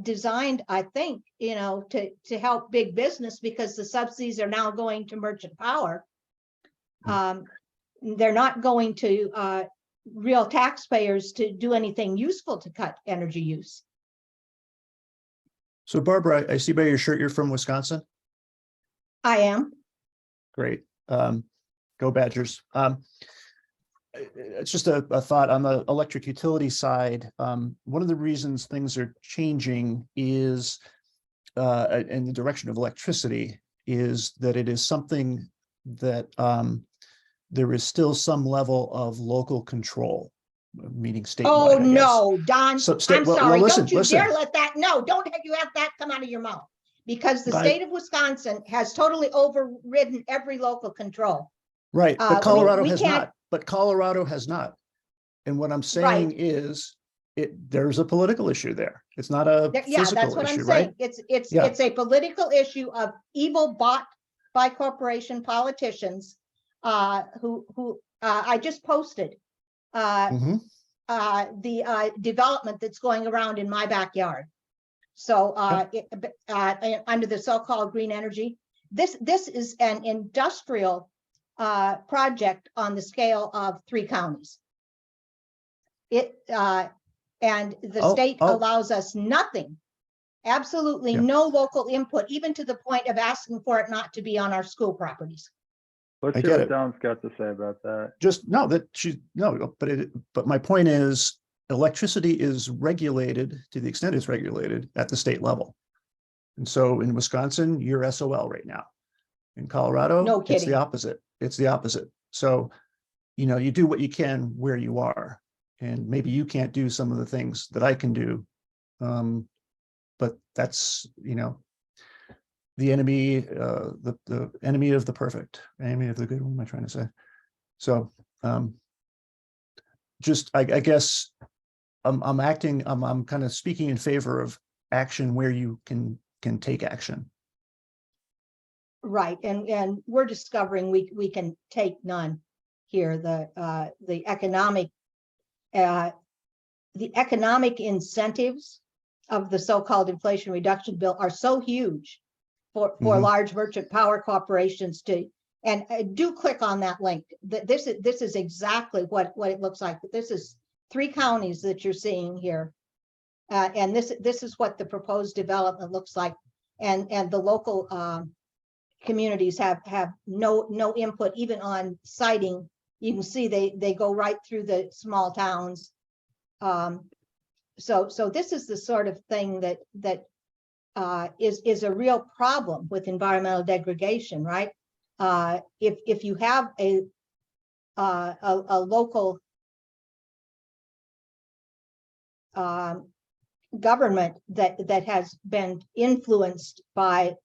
designed, I think, you know, to help big business, because the subsidies are now going to merchant power. They're not going to real taxpayers to do anything useful to cut energy use. So Barbara, I see by your shirt, you're from Wisconsin. I am. Great. Go Badgers. It's just a thought on the electric utility side. One of the reasons things are changing is in the direction of electricity is that it is something that there is still some level of local control, meaning statewide. Oh no, Don, I'm sorry. Listen, don't you dare let that, no, don't you have that come out of your mouth, because the state of Wisconsin has totally overridden every local control. Right, but Colorado has not. But Colorado has not. And what I'm saying is, there's a political issue there. It's not a physical that's what issue, I'm saying. right? It's a political issue of evil bought by corporation politicians who I just posted the development that's going around in my backyard. So under the so-called green energy, this is an industrial project on the scale of 3 counties. And the state allows us nothing, absolutely no local input, even to the point of asking for it not to be on our school properties. Let's hear what Don's got to say about that. Just no, but my point is, electricity is regulated to the extent it's regulated at the state level. And so in Wisconsin, you're SOL right now. In Colorado, no kidding. It's the opposite. It's the opposite. So, you know, you do what you can where you are, and maybe you can't do some of the things that I can do. But that's, you know, the enemy, the enemy of the perfect, enemy of the good. What am I trying to say? So, just, I guess I'm kind of speaking in favor of action where you can take action. Right, and we're discovering we can take none here. The economic incentives of the so-called Inflation Reduction Bill are so huge for large merchant power corporations to, and do click on that link. This is exactly what it looks like. This is 3 counties that you're seeing here, and this is what the proposed development looks like, and the local communities have no input even on siting. You can see they go right through the small towns. So this is the sort of thing that is a real problem with environmental degradation, right? if you have a local government that has been influenced by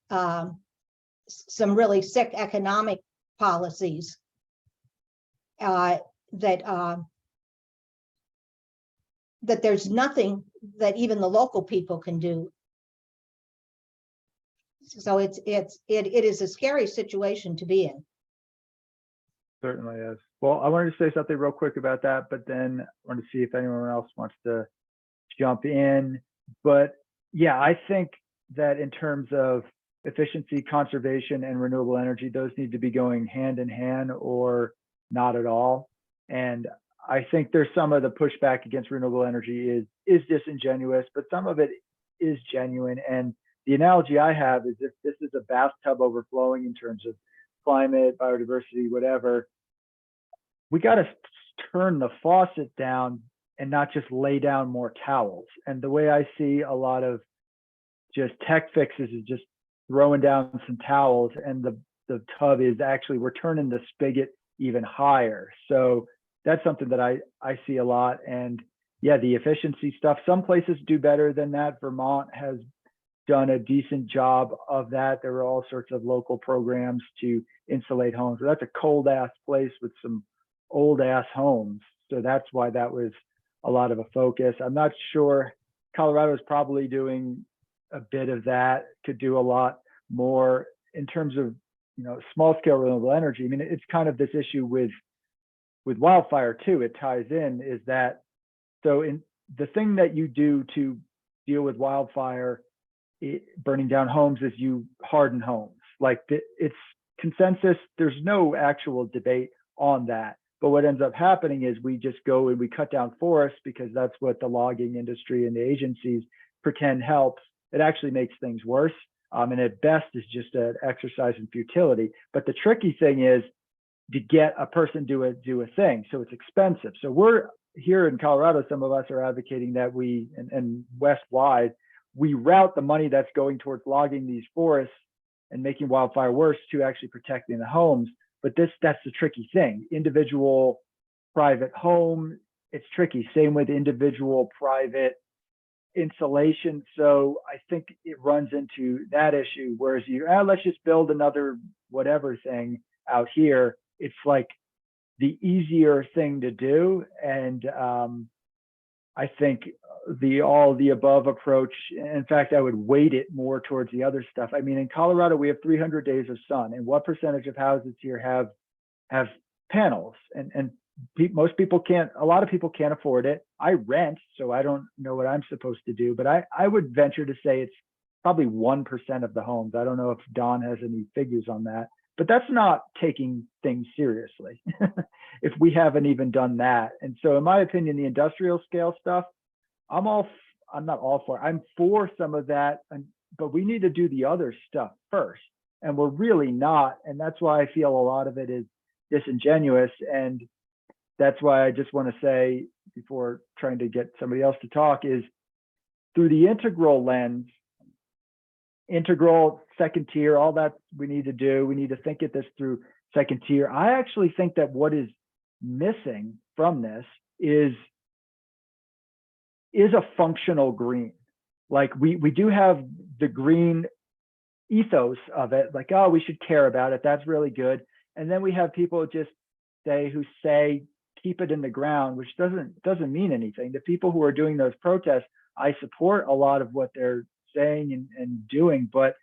some really sick economic policies, that there's nothing that even the local people can do. So it is a scary situation to be in. Certainly is. Well, I wanted to say something real quick about that, but then I wanted to see if anyone else wants to jump in. But yeah, I think that in terms of efficiency, conservation, and renewable energy, those need to be going hand in hand or not at all. And I think there's some of the pushback against renewable energy is disingenuous, but some of it is genuine. And the analogy I have is if this is a bathtub overflowing in terms of climate, biodiversity, whatever, we got to turn the faucet down and not just lay down more towels. And the way I see a lot of just tech fixes is just throwing down some towels, and the tub is actually, we're turning the spigot even higher. So that's something that I see a lot. And yeah, the efficiency stuff, some places do better than that. Vermont has done a decent job of that. There were all sorts of local programs to insulate homes. So that's a cold ass place with some old ass homes. So that's why that was a lot of a focus. I'm not sure. Colorado is probably doing a bit of that, could do a lot more in terms of, you know, small scale renewable energy. I mean, it's kind of this issue with wildfire too. It ties in, is that, so in the thing that you do to deal with wildfire, burning down homes, is you harden homes. Like it's consensus. There's no actual debate on that. But what ends up happening is we just go and we cut down forests because that's what the logging industry and the agencies pretend helps. It actually makes things worse. And at best is just an exercise in futility. But the tricky thing is to get a person do a thing. So it's expensive. So we're here in Colorado, some of us are advocating that we, and west-wide, we route the money that's going towards logging these forests and making wildfire worse to actually protecting the homes. But that's the tricky thing. Individual private home, it's tricky. Same with individual private insulation. So I think it runs into that issue. Whereas let's just build another whatever thing out here. It's like the easier thing to do. And I think the all the above approach, in fact, I would weight it more towards the other stuff. I mean, in Colorado, we have 300 days of sun, and what percentage of houses here have panels? And most people can't, a lot of people can't afford it. I rent, so I don't know what I'm supposed to do, but I would venture to say it's probably 1% of the homes. I don't know if Don has any figures on that, but that's not taking things seriously if we haven't even done that. And so in my opinion, the industrial scale stuff, I'm not all for, I'm for some of that, but we need to do the other stuff first. And we're really not. And that's why I feel a lot of it is disingenuous. And that's why I just want to say, before trying to get somebody else to talk, is through the integral lens, integral, second tier, all that we need to do. We need to think at this through second tier. I actually think that what is missing from this is a functional green. Like we do have the green ethos of it, like, oh, we should care about it. That's really good. And then we have people who say, keep it in the ground, which doesn't mean anything. The people who are doing those protests, I support a lot of what they're saying and doing, but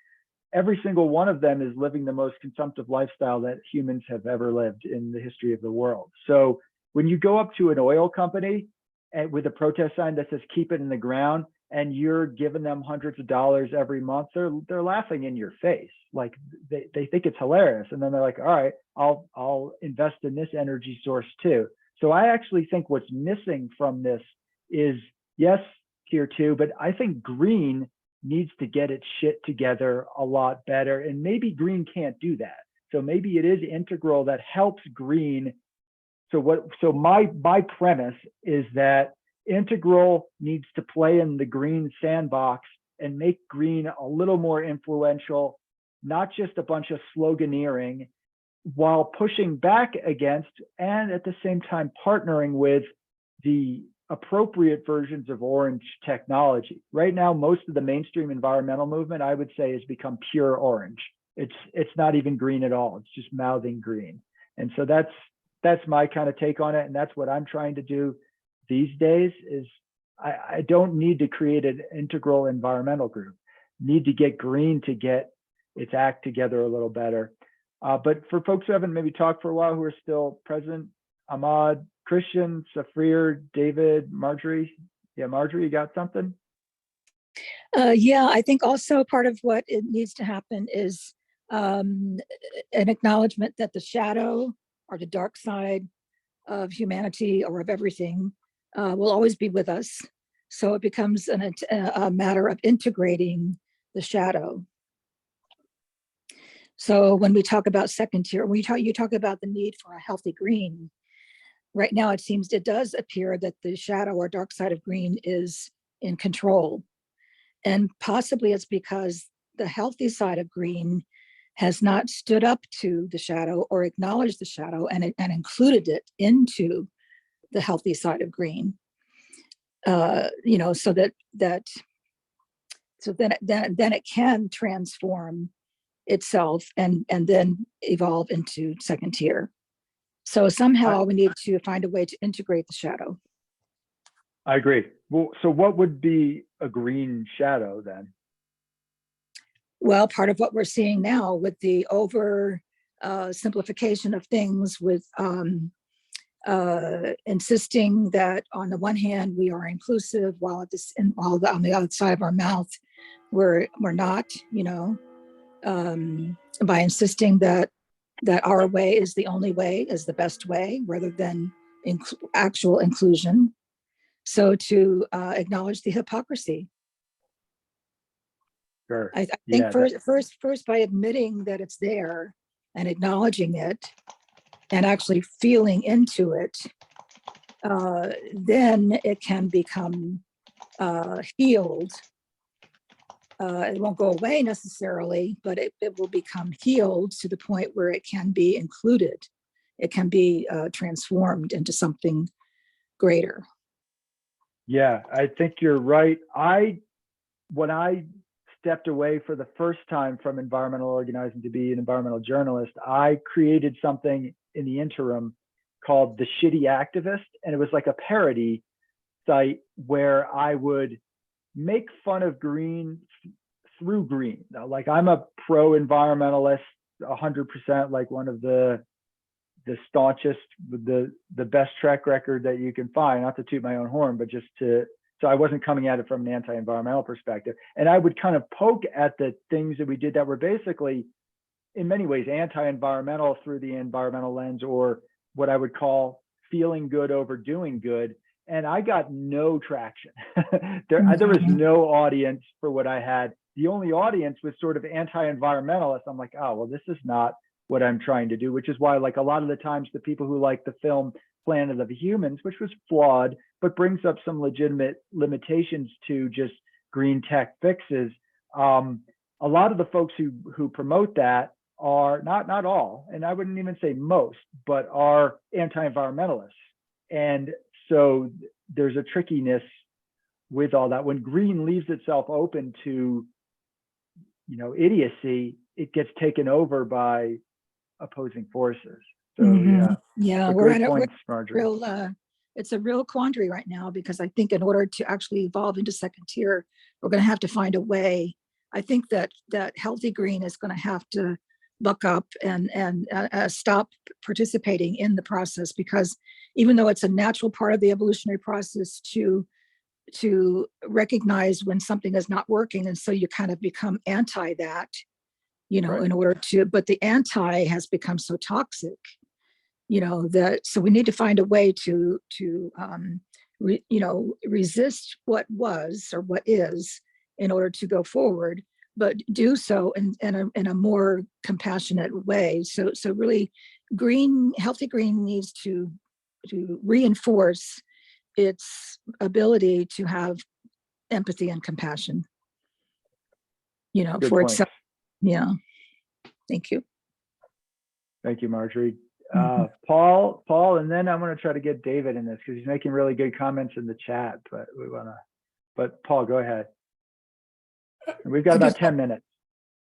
every single one of them is living the most consumptive lifestyle that humans have ever lived in the history of the world. So when you go up to an oil company and with a protest sign that says keep it in the ground, and you're giving them hundreds of dollars every month, they're laughing in your face. Like they think it's hilarious. And then they're like, all right, I'll invest in this energy source too. So I actually think what's missing from this is, yes, tier 2, but I think green needs to get its shit together a lot better. And maybe green can't do that. So maybe it is integral that helps green. So my premise is that integral needs to play in the green sandbox and make green a little more influential, not just a bunch of sloganeering, while pushing back against and at the same time partnering with the appropriate versions of orange technology. Right now, most of the mainstream environmental movement, I would say, has become pure orange. It's not even green at all. It's just mouthing green. And so that's my kind of take on it. And that's what I'm trying to do these days is I don't need to create an integral environmental group. Need to get green to get its act together a little better. But for folks who haven't maybe talked for a while, who are still present, Ahmad, Christian, Safrir, David, Marjorie. Yeah, Marjorie, you got something? Yeah, I think also part of what it needs to happen is an acknowledgement that the shadow or the dark side of humanity or of everything will always be with us. So it becomes a matter of integrating the shadow. So when we talk about second tier, you talk about the need for a healthy green. Right now, it does appear that the shadow or dark side of green is in control. And possibly it's because the healthy side of green has not stood up to the shadow or acknowledged the shadow and included it into the healthy side of green. You know, so then it can transform itself and then evolve into second tier. So somehow we need to find a way to integrate the shadow. I agree. Well, so what would be a green shadow then? Well, part of what we're seeing now with the over simplification of things, with insisting that on the one hand we are inclusive, while on the other side of our mouth we're not. You know, by insisting that our way is the only way, is the best way, rather than actual inclusion. So to acknowledge the hypocrisy. Sure. I think first by admitting that it's there and acknowledging it and actually feeling into it, then it can become healed. It won't go away necessarily, but it will become healed to the point where it can be included. It can be transformed into something greater. Yeah, I think you're right. When I stepped away for the first time from environmental organizing to be an environmental journalist, I created something in the interim called The Shitty Activist. And it was like a parody site where I would make fun of green through green. Now, like, I'm a pro-environmentalist, 100%, like one of the staunchest, the best track record that you can find, not to toot my own horn, but just so I wasn't coming at it from an anti-environmental perspective. And I would kind of poke at the things that we did that were basically, in many ways, anti-environmental through the environmental lens, or what I would call feeling good over doing good. And I got no traction. There was no audience for what I had. The only audience was sort of anti-environmentalists. I'm like, oh, well, this is not what I'm trying to do, which is why, like, a lot of the times the people who like the film Planet of the Humans, which was flawed, but brings up some legitimate limitations to just green tech fixes. A lot of the folks who promote that are not all, and I wouldn't even say most, but are anti-environmentalists. And so there's a trickiness with all that. When green leaves itself open to, you know, idiocy, it gets taken over by opposing forces. So yeah, we're at it's a real quandary right now, because I think in order to actually evolve into second tier, we're going to have to find a way. I think that healthy green is going to have to buck up and stop participating in the process, because even though it's a natural part of the evolutionary process to recognize when something is not working, and so you kind of become anti that, you know, in order to, but the anti has become so toxic, you know, that, so we need to find a way to resist what was or what is in order to go forward, but do so in a more compassionate way. So really, healthy green needs to reinforce its ability to have empathy and compassion, you know, for itself. Yeah. Thank you. Thank you, Marjorie. Paul, and then I'm going to try to get David in this because he's making really good comments in the chat, but Paul, go ahead. We've got about 10 minutes.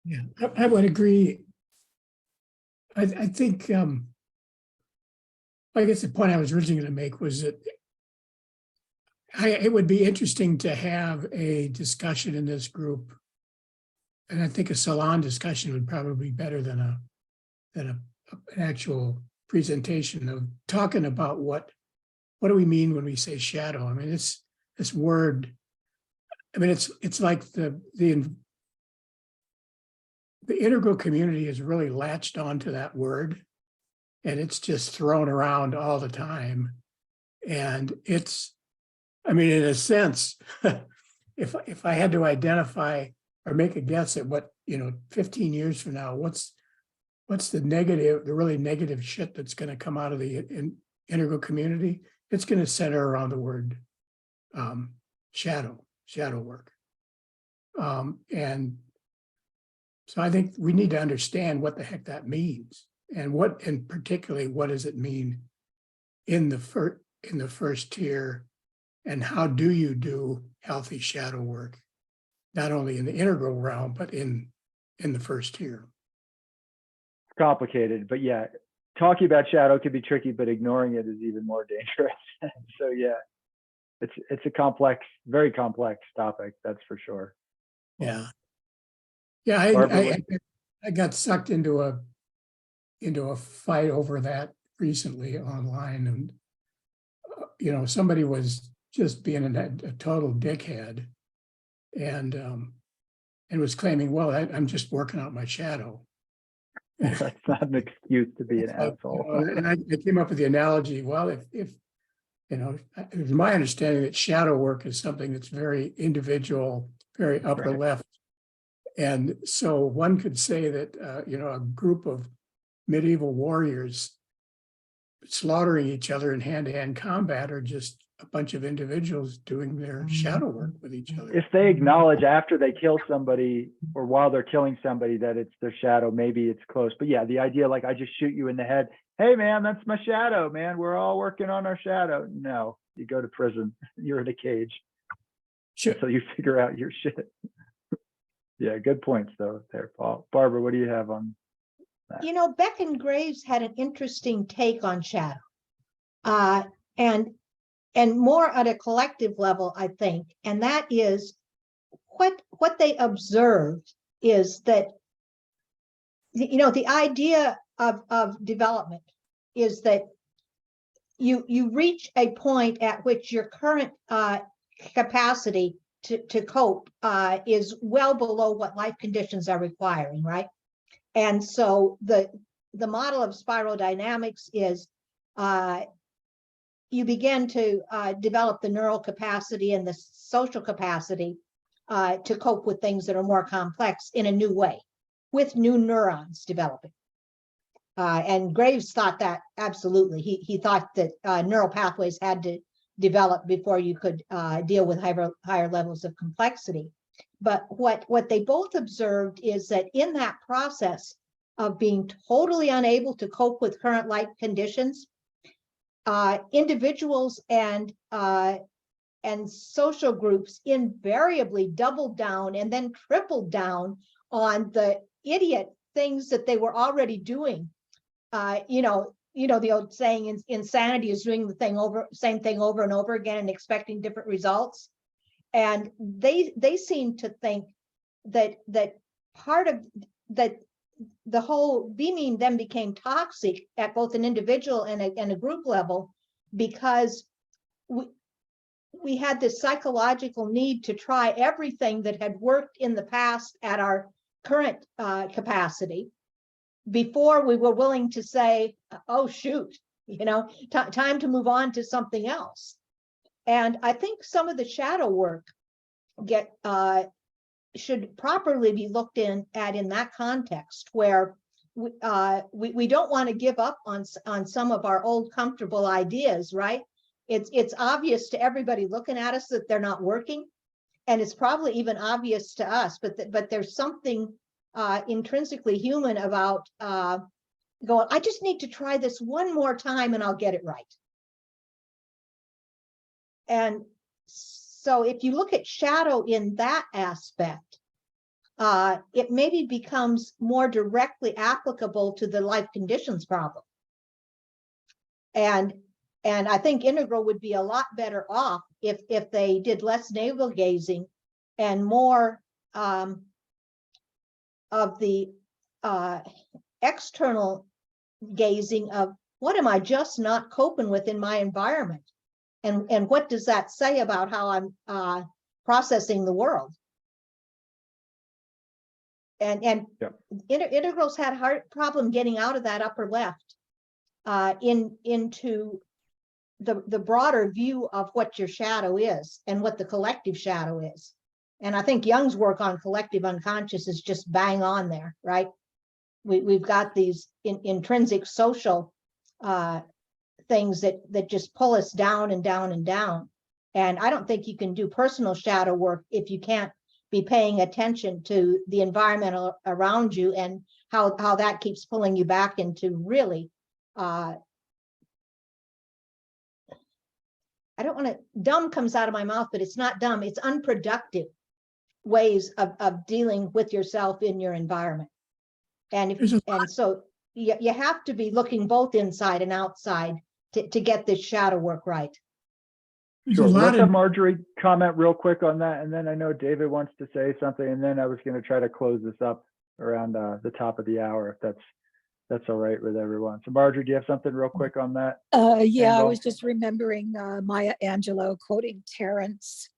Yeah, I would agree. I think, I guess the point I was originally going to make was that it would be interesting to have a discussion in this group. And I think a salon discussion would probably be better than an actual presentation of talking about what do we mean when we say shadow. I mean, this word, I mean, it's like the integral community is really latched onto that word, and it's just thrown around all the time. And it's, I mean, in a sense, if I had to identify or make a guess at what, 15 years from now, what's the really negative shit that's going to come out of the integral community, it's going to center around the word shadow work. And so I think we need to understand what the heck that means, and particularly what does it mean in the first tier, and how do you do healthy shadow work, not only in the integral realm, but in the first tier. Complicated, but yeah, talking about shadow can be tricky, but ignoring it is even more dangerous. So yeah, it's a complex, very complex topic, that's for sure. Yeah. Yeah, I got sucked into a fight over that recently online, and somebody was just being a total dickhead, and was claiming, well, I'm just working out my shadow. That's not an excuse to be an asshole. And I came up with the analogy, well, if it was my understanding that shadow work is something that's very individual, very upper left. And so one could say that, a group of medieval warriors slaughtering each other in hand-to-hand combat are just a bunch of individuals doing their shadow work with each other. If they acknowledge after they kill somebody or while they're killing somebody that it's their shadow, maybe it's close. But yeah, the idea, like, I just shoot you in the head. Hey man, that's my shadow, man. We're all working on our shadow. No, you go to prison. You're in a cage. Sure. So you figure out your shit. Yeah, good points though there, Paul. Barbara, what do you have on that? Beck and Graves had an interesting take on shadow. And more at a collective level, I think, and that is what they observed is that, the idea of development is that you reach a point at which your current capacity to cope is well below what life conditions are requiring, right? And so the model of spiral dynamics is you begin to develop the neural capacity and the social capacity to cope with things that are more complex in a new way, with new neurons developing. And Graves thought that absolutely. He thought that neural pathways had to develop before you could deal with higher levels of complexity. But what they both observed is that in that process of being totally unable to cope with current life conditions, individuals and social groups invariably doubled down and then tripled down on the idiot things that they were already doing. The old saying, insanity is doing the same thing over and over again and expecting different results. And they seem to think that part of that, the whole beaming then became toxic at both an individual and a group level, because we had this psychological need to try everything that had worked in the past at our current capacity before we were willing to say, oh shoot, time to move on to something else. And I think some of the shadow work should properly be looked at in that context, where we don't want to give up on some of our old comfortable ideas, right? It's obvious to everybody looking at us that they're not working, and it's probably even obvious to us. But there's something intrinsically human about going, I just need to try this one more time and I'll get it right. And so if you look at shadow in that aspect, it maybe becomes more directly applicable to the life conditions problem. And I think Integral would be a lot better off if they did less navel gazing and more of the external gazing of what am I just not coping with in my environment? And what does that say about how I'm processing the world? And Yep. Integral's had a hard problem getting out of that upper left into the broader view of what your shadow is and what the collective shadow is. And I think Jung's work on collective unconscious is just bang on there, right? We've got these intrinsic social things that just pull us down and down and down. And I don't think you can do personal shadow work if you can't be paying attention to the environment around you and how that keeps pulling you back into really, I don't want to, dumb comes out of my mouth, but it's not dumb, it's unproductive ways of dealing with yourself in your environment. And so you have to be looking both inside and outside to get this shadow work right. Sure. Let's have Marjorie comment real quick on that. And then I know David wants to say something. And then I was going to try to close this up around the top of the hour, if that's all right with everyone. So Marjorie, do you have something real quick on that? Yeah, I was just remembering Maya Angelou quoting Terence.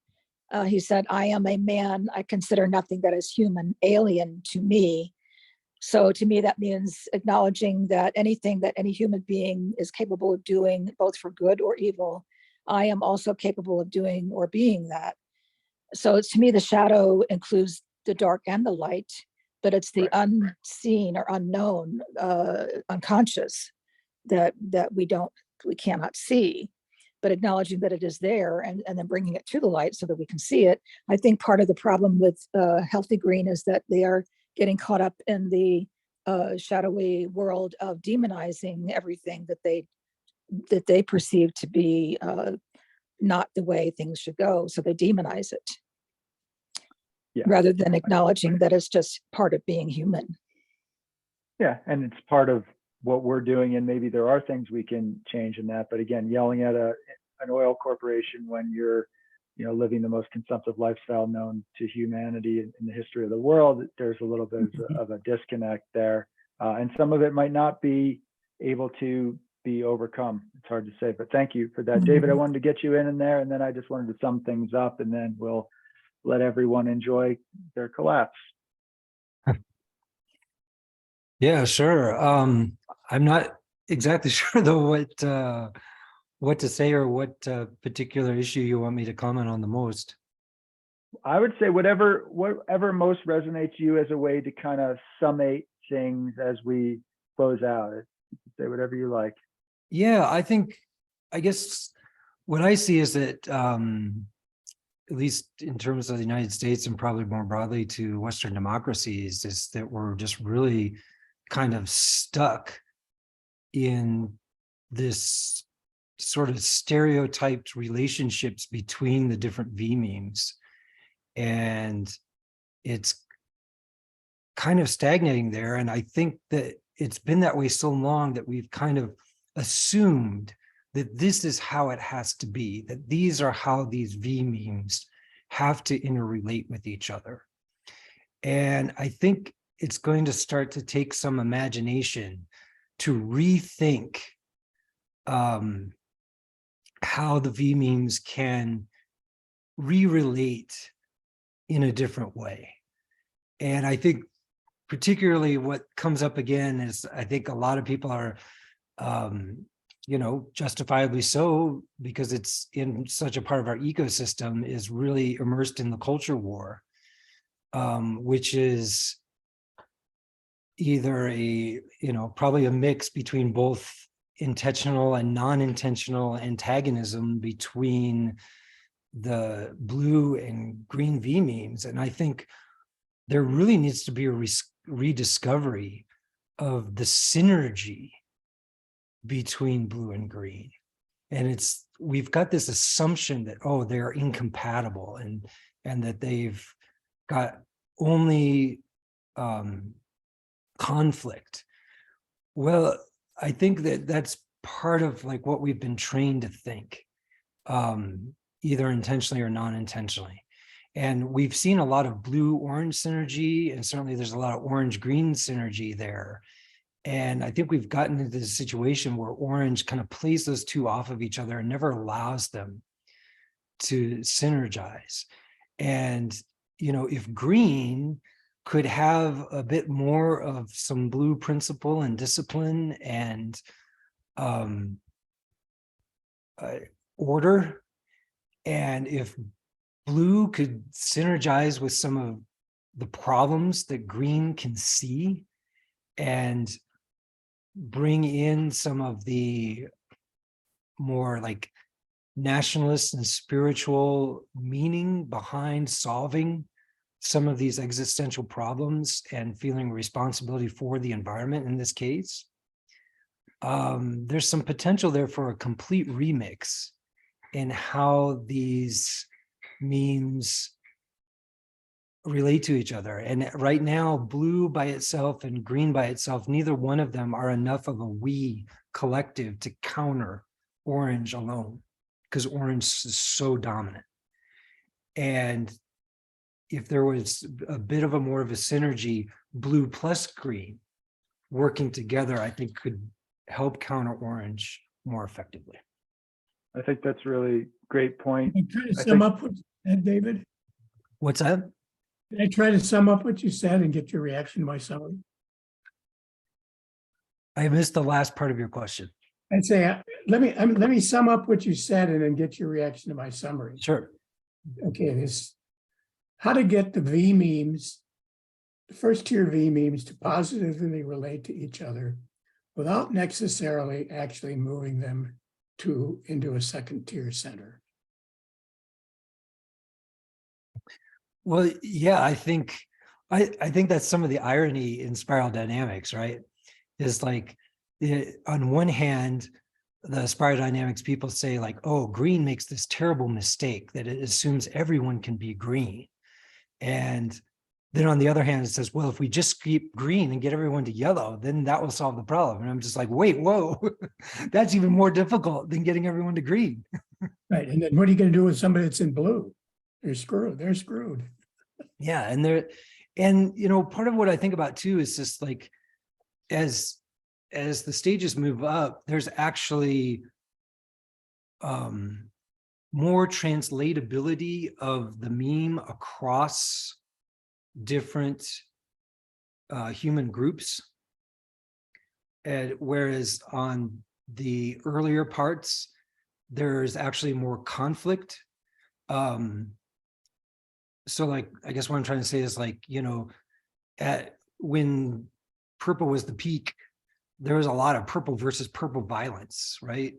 He said, I am a man, I consider nothing that is human alien to me. So to me, that means acknowledging that anything that any human being is capable of doing, both for good or evil, I am also capable of doing or being that. So to me, the shadow includes the dark and the light, but it's the unseen or unknown, unconscious that we cannot see, but acknowledging that it is there and then bringing it to the light so that we can see it. I think part of the problem with Healthy Green is that they are getting caught up in the shadowy world of demonizing everything that they perceive to be not the way things should go. So they demonize it rather than acknowledging that it's just part of being human. Yeah, and it's part of what we're doing, and maybe there are things we can change in that. But again, yelling at an oil corporation when you're living the most consumptive lifestyle known to humanity in the history of the world, there's a little bit of a disconnect there. And some of it might not be able to be overcome. It's hard to say, but thank you for that. David, I wanted to get you in there, and then I just wanted to sum things up, and then we'll let everyone enjoy their collapse. Yeah, sure. I'm not exactly sure though what to say or what particular issue you want me to comment on the most. I would say whatever most resonates to you as a way to kind of summate things as we close out. Say whatever you like. Yeah, I guess what I see is that at least in terms of the United States and probably more broadly to Western democracies, is that we're just really kind of stuck in this sort of stereotyped relationships between the different V memes. And it's kind of stagnating there. And I think that it's been that way so long that we've kind of assumed that this is how it has to be, that these are how these V memes have to interrelate with each other. And I think it's going to start to take some imagination to rethink how the V memes can re-relate in a different way. And I think particularly what comes up again is, I think a lot of people are, justifiably so, because it's in such a part of our ecosystem, is really immersed in the culture war, which is either probably a mix between both intentional and non-intentional antagonism between the blue and green V memes. And I think there really needs to be a rediscovery of the synergy between blue and green. And we've got this assumption that, oh, they're incompatible and that they've got only conflict. Well, I think that that's part of like what we've been trained to think, either intentionally or non-intentionally. And we've seen a lot of blue-orange synergy, and certainly there's a lot of orange-green synergy there. And I think we've gotten into this situation where orange kind of plays those two off of each other and never allows them to synergize. And, you know, if green could have a bit more of some blue principle and discipline and order, and if blue could synergize with some of the problems that green can see and bring in some of the more like nationalist and spiritual meaning behind solving some of these existential problems and feeling responsibility for the environment in this case, there's some potential there for a complete remix in how these memes relate to each other. And right now, blue by itself and green by itself, neither one of them are enough of a we collective to counter orange alone, because orange is so dominant. And if there was a bit of a more of a synergy, blue plus green working together, I think could help counter orange more effectively. I think that's really great point. Can I try to sum up what you said, David? What's that? Can I try to sum up what you said and get your reaction to my summary? I missed the last part of your question. I'd say, let me sum up what you said and then get your reaction to my summary. Sure. Okay, how to get the V memes, the first tier V memes, to positively relate to each other without necessarily actually moving them into a second tier center. Well, yeah, I think that's some of the irony in spiral dynamics, right? Is like, on one hand, the spiral dynamics people say like, oh, green makes this terrible mistake that it assumes everyone can be green. And then on the other hand, it says, well, if we just keep green and get everyone to yellow, then that will solve the problem. And I'm just like, wait, whoa, that's even more difficult than getting everyone to green. Right. And then what are you going to do with somebody that's in blue? They're screwed. Yeah. And you know, part of what I think about too is just like, as the stages move up, there's actually more translatability of the meme across different human groups. And whereas on the earlier parts, there's actually more conflict. So like, I guess what I'm trying to say is like, you know, when purple was the peak, there was a lot of purple versus purple violence, right?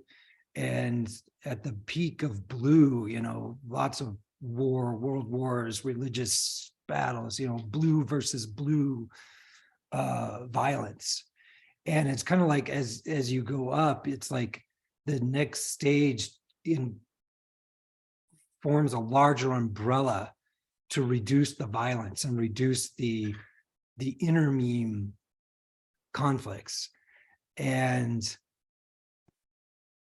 And at the peak of blue, you know, lots of world wars, religious battles, you know, blue versus blue violence. And it's kind of like as you go up, it's like the next stage forms a larger umbrella to reduce the violence and reduce the inner meme conflicts. And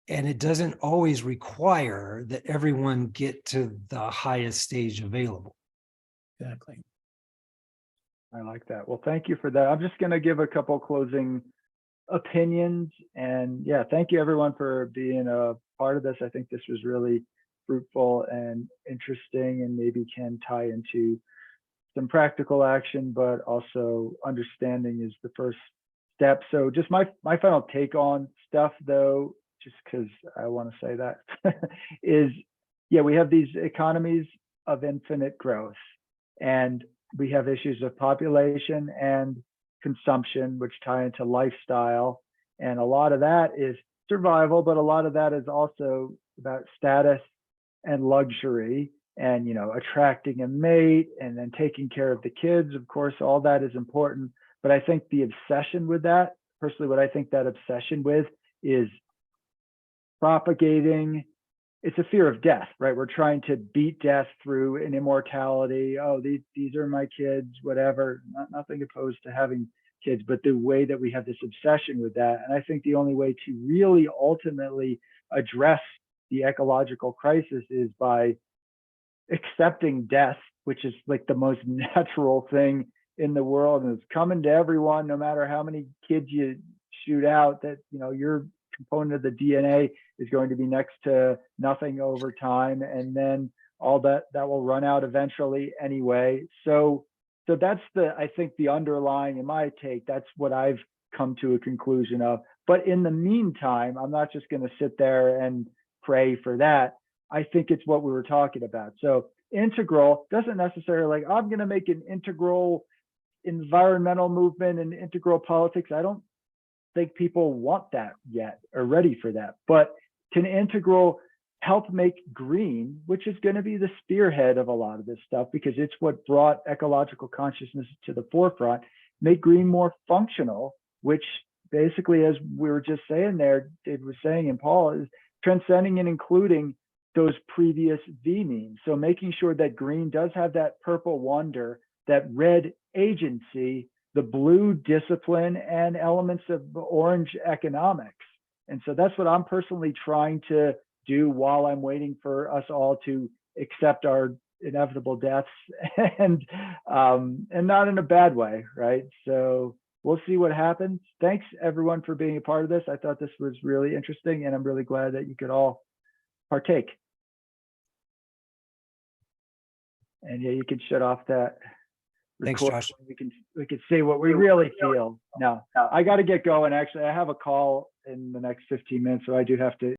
it doesn't always require that everyone get to the highest stage available. Exactly. I like that. Well, thank you for that. I'm just going to give a couple closing opinions. And yeah, thank you everyone for being a part of this. I think this was really fruitful and interesting, and maybe can tie into some practical action, but also understanding is the first step. So just my final take on stuff though, just because I want to say that is, yeah, we have these economies of infinite growth, and we have issues of population and consumption, which tie into lifestyle. And a lot of that is survival, but a lot of that is also about status and luxury, and, you know, attracting a mate and then taking care of the kids. Of course, all that is important, But I think the obsession with that, personally, what I think that obsession with is propagating, it's a fear of death, right? We're trying to beat death through an immortality. Oh, these are my kids, whatever. Nothing opposed to having kids, but the way that we have this obsession with that. And I think the only way to really ultimately address the ecological crisis is by accepting death, which is like the most natural thing in the world, and it's coming to everyone, no matter how many kids you shoot out, that, you know, your component of the DNA is going to be next to nothing over time, and then all that will run out eventually anyway. So that's I think the underlying, in my take, that's what I've come to a conclusion of. But in the meantime, I'm not just going to sit there and pray for that. I think it's what we were talking about. So integral doesn't necessarily like, I'm going to make an integral environmental movement and integral politics. I don't think people want that yet or ready for that. But can integral help make green, which is going to be the spearhead of a lot of this stuff, because it's what brought ecological consciousness to the forefront, make green more functional, which basically, as we were just saying there, Dave was saying, and Paul, is transcending and including those previous V means. So making sure that green does have that purple wonder, that red agency, the blue discipline, and elements of the orange economics. And so that's what I'm personally trying to do while I'm waiting for us all to accept our inevitable deaths, and not in a bad way, right? So we'll see what happens. Thanks everyone for being a part of this. I thought this was really interesting, and I'm really glad that you could all partake. And yeah, you can shut off that. Thanks, recording. Josh. We can say what we really feel. Now, I got to get going. Actually, I have a call in the next 15 minutes, so I do have to